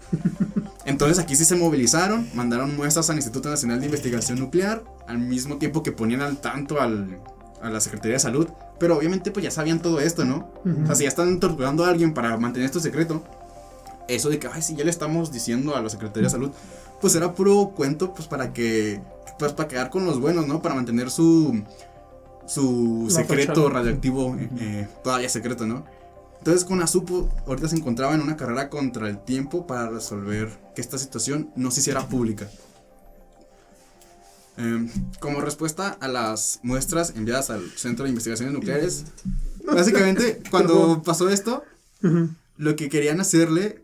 Entonces aquí sí se movilizaron, mandaron muestras al Instituto Nacional de Investigación Nuclear, al mismo tiempo que ponían al tanto a la Secretaría de Salud, Pero obviamente pues ya sabían todo esto, ¿no? O sea, si ya están torturando a alguien para mantener esto secreto, eso de que, ay, sí, ya le estamos diciendo a la Secretaría de Salud, pues era puro cuento, pues para quedar con los buenos, ¿no? Para mantener su secreto radioactivo todavía secreto, ¿no? Entonces CONAZUPO ahorita se encontraba en una carrera contra el tiempo para resolver que esta situación no se hiciera pública. Como respuesta a las muestras enviadas al Centro de Investigaciones Nucleares, básicamente cuando pasó esto, lo que querían hacerle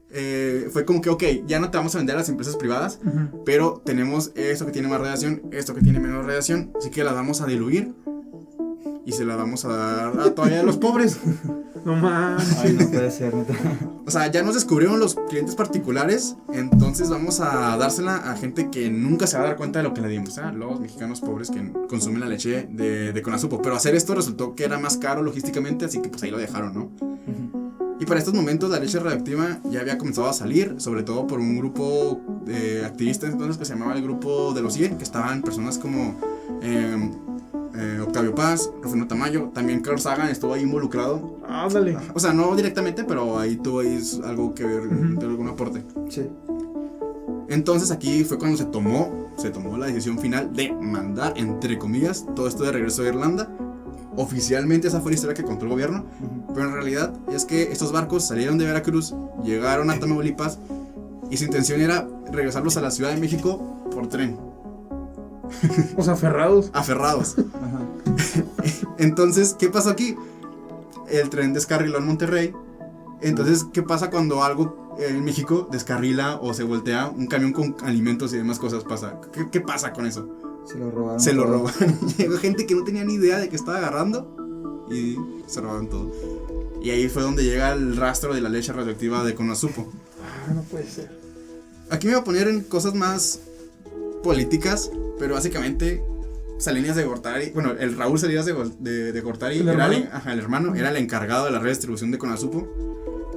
fue como que, ok, ya no te vamos a vender a las empresas privadas, pero tenemos esto que tiene más radiación, esto que tiene menos radiación, así que las vamos a diluir y se las vamos a dar a todavía a los pobres. No mames. Ay, no puede ser, neta. O sea, ya nos descubrieron los clientes particulares, entonces vamos a dársela a gente que nunca se va a dar cuenta de lo que le dimos, los mexicanos pobres que consumen la leche de CONAZUPO. Pero hacer esto resultó que era más caro logísticamente, así que pues ahí lo dejaron, ¿no? Y para estos momentos la leche radioactiva ya había comenzado a salir, sobre todo por un grupo de activistas entonces que se llamaba el Grupo de los 100, que estaban personas como Octavio Paz, Rufino Tamayo, también Carl Sagan estuvo ahí involucrado. Ándale. O sea, no directamente, pero ahí tuvo algo que ver, de algún aporte. Sí. Entonces aquí fue cuando se tomó la decisión final de mandar, entre comillas, todo esto de regreso a Irlanda. Oficialmente esa fue la historia que contó el gobierno, pero en realidad es que estos barcos salieron de Veracruz, llegaron a Tamaulipas y su intención era regresarlos a la Ciudad de México por tren. O sea, aferrados. Aferrados. Entonces, ¿qué pasó aquí? El tren descarriló en Monterrey. Entonces, ¿qué pasa cuando algo en México descarrila o se voltea un camión con alimentos y demás cosas? ¿Qué pasa con eso? Se lo robaron. Se lo roban. Llegó gente que no tenía ni idea de que estaba agarrando y se robaron todo. Y ahí fue donde llega el rastro de la leche radioactiva de CONAZUPO. No puede ser. Aquí me voy a poner en cosas más políticas, pero básicamente Salinas de Gortari, bueno, el Raúl Salinas de Gortari, ¿El era hermano? el hermano, era el encargado de la redistribución de CONAZUPO.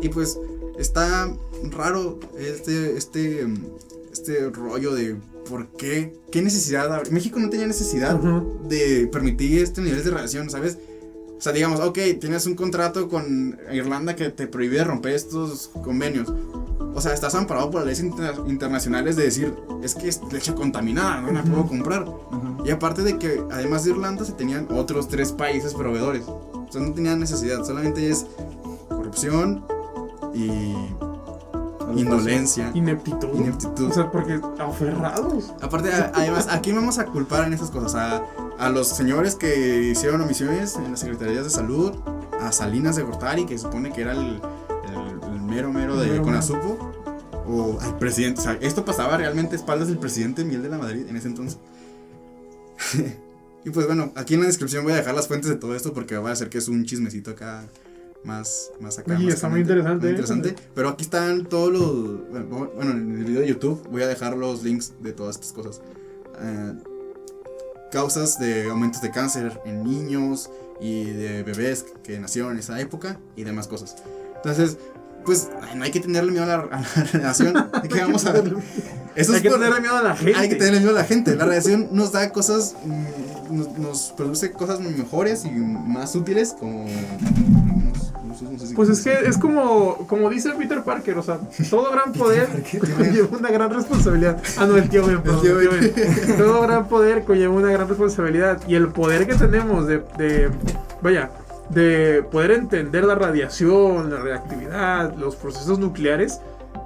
Y pues está raro este rollo de por qué necesidad. México no tenía necesidad de permitir niveles de radiación, ¿sabes? O sea, digamos, ok, tienes un contrato con Irlanda que te prohíbe romper estos convenios. O sea, estás amparado por las leyes internacionales de decir, es que es leche contaminada, no la puedo comprar. Y aparte de que, además de Irlanda, se tenían otros 3 países proveedores. O sea, no tenían necesidad, solamente es corrupción y indolencia. Ineptitud. O sea, porque aferrados. Aparte, además, aquí vamos a culpar en esas cosas a los señores que hicieron omisiones en las secretarías de salud, a Salinas de Gortari, que se supone que era el mero de CONAZUPO, o al presidente. O sea, esto pasaba realmente a espaldas del presidente Miguel de la Madrid en ese entonces. Y pues bueno, aquí en la descripción voy a dejar las fuentes de todo esto porque va a ser que es un chismecito acá más acá. Y está muy interesante. Muy interesante. Pero aquí están todos los. Bueno, en el video de YouTube voy a dejar los links de todas estas cosas. Causas de aumentos de cáncer en niños y de bebés que nacieron en esa época y demás cosas. Entonces, pues no hay que tenerle miedo a la radiación. ¿Qué vamos a ver? Hay que tenerle miedo a la gente. Hay que tenerle miedo a la gente. La radiación nos da cosas, nos produce cosas mejores y más útiles, como no sé si pues es que es como dice Peter Parker, o sea, todo gran poder conlleva una gran responsabilidad. No, el tío Ben, perdón, el tío Ben. Todo gran poder conlleva una gran responsabilidad. Y el poder que tenemos de poder entender la radiación, la reactividad, los procesos nucleares,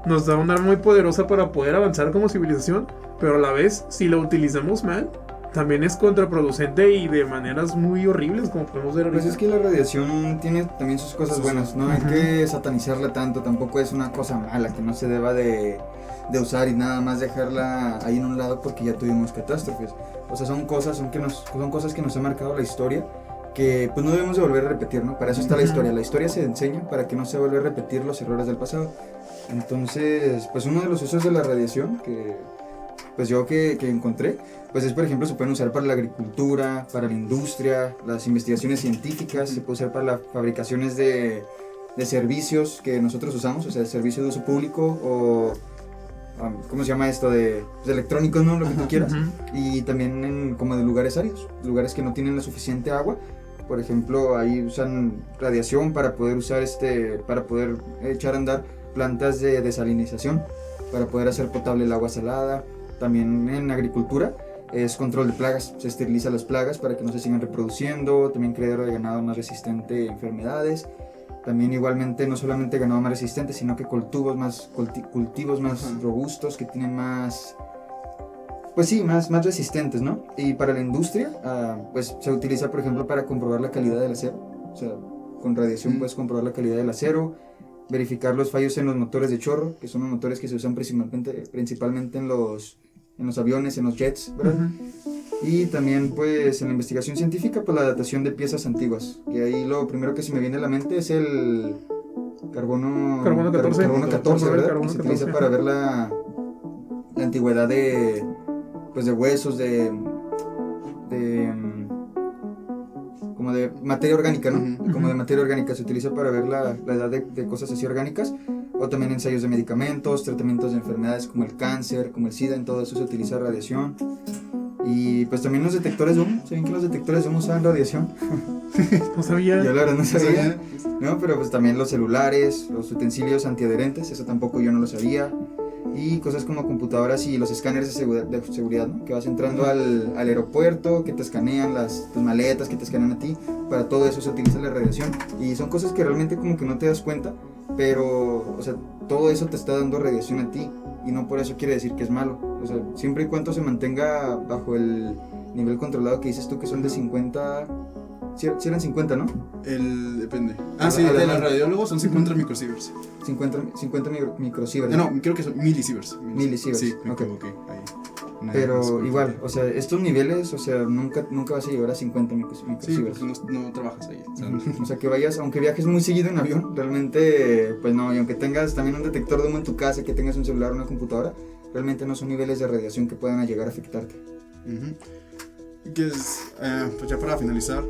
nos da un arma muy poderosa para poder avanzar como civilización, pero a la vez, si lo utilizamos mal, también es contraproducente y de maneras muy horribles, como podemos ver ahorita. Pues es que la radiación tiene también sus cosas buenas, no hay que satanizarla tanto, tampoco es una cosa mala que no se deba de usar y nada más dejarla ahí en un lado porque ya tuvimos catástrofes. O sea, son cosas que nos ha marcado la historia, que pues no debemos de volver a repetir, ¿no? Para eso está la historia se enseña para que no se vuelva a repetir los errores del pasado. Entonces, pues uno de los usos de la radiación que pues yo que encontré, pues es, por ejemplo, se pueden usar para la agricultura, para la industria, las investigaciones científicas, se puede usar para las fabricaciones de servicios que nosotros usamos, o sea, de servicio de uso público o ¿cómo se llama esto? De electrónicos, ¿no? Lo que tú quieras. Y también como de lugares áridos, lugares que no tienen la suficiente agua, Por ejemplo, ahí usan radiación para poder usar para poder echar a andar plantas de desalinización, para poder hacer potable el agua salada. También en agricultura es control de plagas, se esteriliza las plagas para que no se sigan reproduciendo, también criadero de ganado más resistente a enfermedades. También igualmente no solamente ganado más resistente, sino que cultivos más robustos, que tienen más, pues sí, más resistentes, ¿no? Y para la industria, pues se utiliza, por ejemplo, para comprobar la calidad del acero. O sea, con radiación puedes comprobar la calidad del acero, verificar los fallos en los motores de chorro, que son los motores que se usan principalmente en los aviones, en los jets, ¿verdad? Y también pues en la investigación científica, pues la datación de piezas antiguas, que ahí lo primero que se me viene a la mente es el carbono 14, ¿verdad? Carbono Que se utiliza 14. para ver la antigüedad de huesos, como de materia orgánica, ¿no? Como de materia orgánica, se utiliza para ver la edad de cosas así orgánicas. O también ensayos de medicamentos, tratamientos de enfermedades como el cáncer, como el SIDA, en todo eso se utiliza radiación. Y pues también los detectores de humo, ¿saben que los detectores de humo usan radiación? No sabía. Yo la verdad no sabía. No, pero pues también los celulares, los utensilios antiadherentes, eso tampoco yo no lo sabía. Y cosas como computadoras y los escáneres de seguridad, ¿no? Que vas entrando al aeropuerto, que te escanean tus maletas, que te escanean a ti. Para todo eso se utiliza la radiación. Y son cosas que realmente como que no te das cuenta, pero, o sea, todo eso te está dando radiación a ti. Y no por eso quiere decir que es malo. O sea, siempre y cuando se mantenga bajo el nivel controlado que dices tú, que son de 50... Si eran 50, ¿no? Depende. Sí, de los radiólogos son 50 microsieverts. 50 microsieverts. No, creo que son milisieverts. Milisieverts. Sí, me okay. equivoqué. Ahí. Pero igual, o sea, estos niveles, o sea, nunca vas a llegar a 50 Sí, microsieverts. pues no trabajas ahí. O sea, que vayas, aunque viajes muy seguido en avión, realmente, pues no, y aunque tengas también un detector de humo en tu casa, que tengas un celular o una computadora, realmente no son niveles de radiación que puedan llegar a afectarte. Pues ya para finalizar.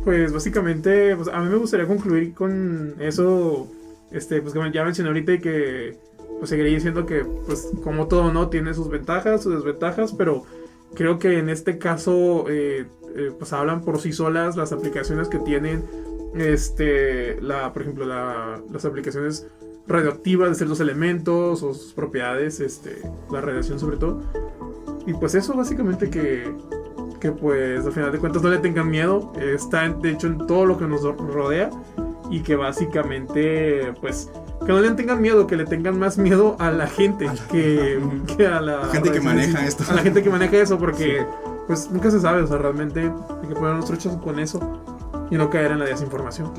Pues básicamente, pues a mí me gustaría concluir con eso, pues que ya mencioné ahorita y que pues seguiría diciendo que pues como todo, ¿no? Tiene sus ventajas, sus desventajas, pero creo que en este caso pues hablan por sí solas las aplicaciones que tienen, por ejemplo, las aplicaciones radioactivas de ciertos elementos o sus propiedades, la radiación sobre todo. Y pues eso básicamente que pues al final de cuentas no le tengan miedo, está de hecho en todo lo que nos rodea, y que básicamente pues que no le tengan miedo, que le tengan más miedo a la gente que a la gente que maneja esto. A la gente que maneja eso, porque pues nunca se sabe, o sea, realmente hay que ponernos truchos con eso y no caer en la desinformación.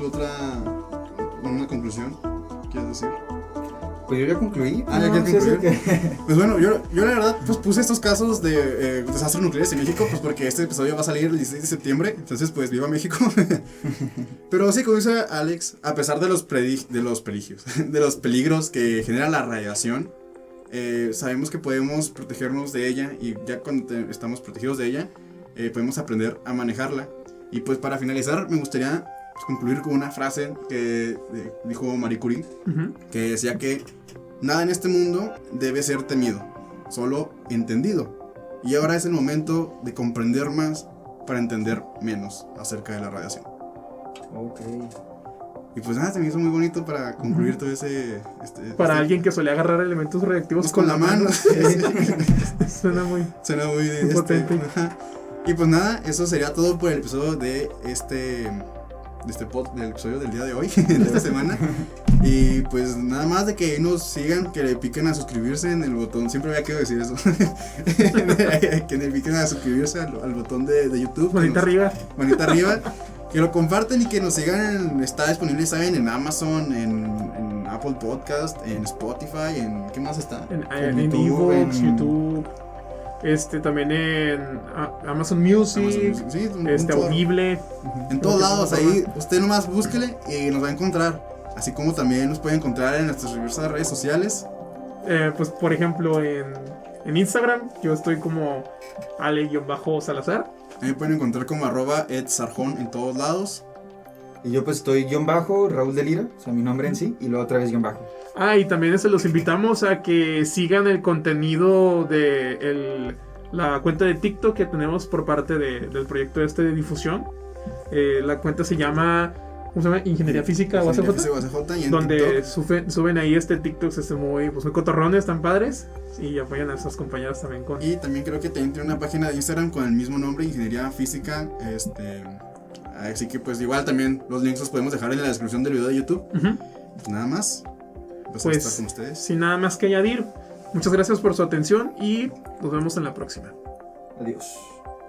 ¿Una conclusión quieres decir? Pues yo ya concluí. Ya concluí. Pues bueno, yo la verdad pues puse estos casos de desastres nucleares en México, pues porque este episodio va a salir el 16 de septiembre, entonces pues viva México. Pero sí, como dice Alex, a pesar de los peligros que genera la radiación, sabemos que podemos protegernos de ella, y ya cuando estamos protegidos de ella, podemos aprender a manejarla. Y pues para finalizar me gustaría concluir con una frase que dijo Marie Curie, que decía que nada en este mundo debe ser temido, solo entendido. Y ahora es el momento de comprender más para entender menos acerca de la radiación. Y pues nada, se me hizo muy bonito para concluir todo ese... Para alguien que solía agarrar elementos radioactivos pues con la mano. Suena muy potente. Y pues nada, eso sería todo por el episodio del episodio del día de hoy, de esta semana. Y pues nada más de que nos sigan, que le piquen a suscribirse en el botón, siempre había querido decir eso, que le piquen a suscribirse al botón de YouTube, manita arriba, que lo comparten y que nos sigan. Está disponible, saben, en Amazon, en Apple Podcast, en Spotify, en ¿qué más está? En YouTube, también en Amazon Music, sí, Audible. En todos lados, ahí usted nomás búsquele y nos va a encontrar. Así como también nos puede encontrar en nuestras diversas redes sociales. Pues por ejemplo en Instagram, yo estoy como Ale-Salazar. Ahí pueden encontrar como @edsarjón en todos lados. Y yo pues estoy Raúl de Lira, o sea, mi nombre en sí, y luego otra vez _. Y también los invitamos a que sigan el contenido de la cuenta de TikTok que tenemos por parte del proyecto de difusión. La cuenta se llama, ¿cómo se llama? Ingeniería Física Ingeniería UACJ. Física UACJ, y en Donde TikTok. suben ahí TikToks muy, pues, muy cotorrones, tan padres. Y apoyan a sus compañeros también con... Y también creo que también tiene una página de Instagram con el mismo nombre, Ingeniería Física. Así que pues igual también los links los podemos dejar en la descripción del video de YouTube. Ujú. Pues nada más. Pues, Estar con ustedes. sin nada más que añadir, muchas gracias por su atención y nos vemos en la próxima. Adiós.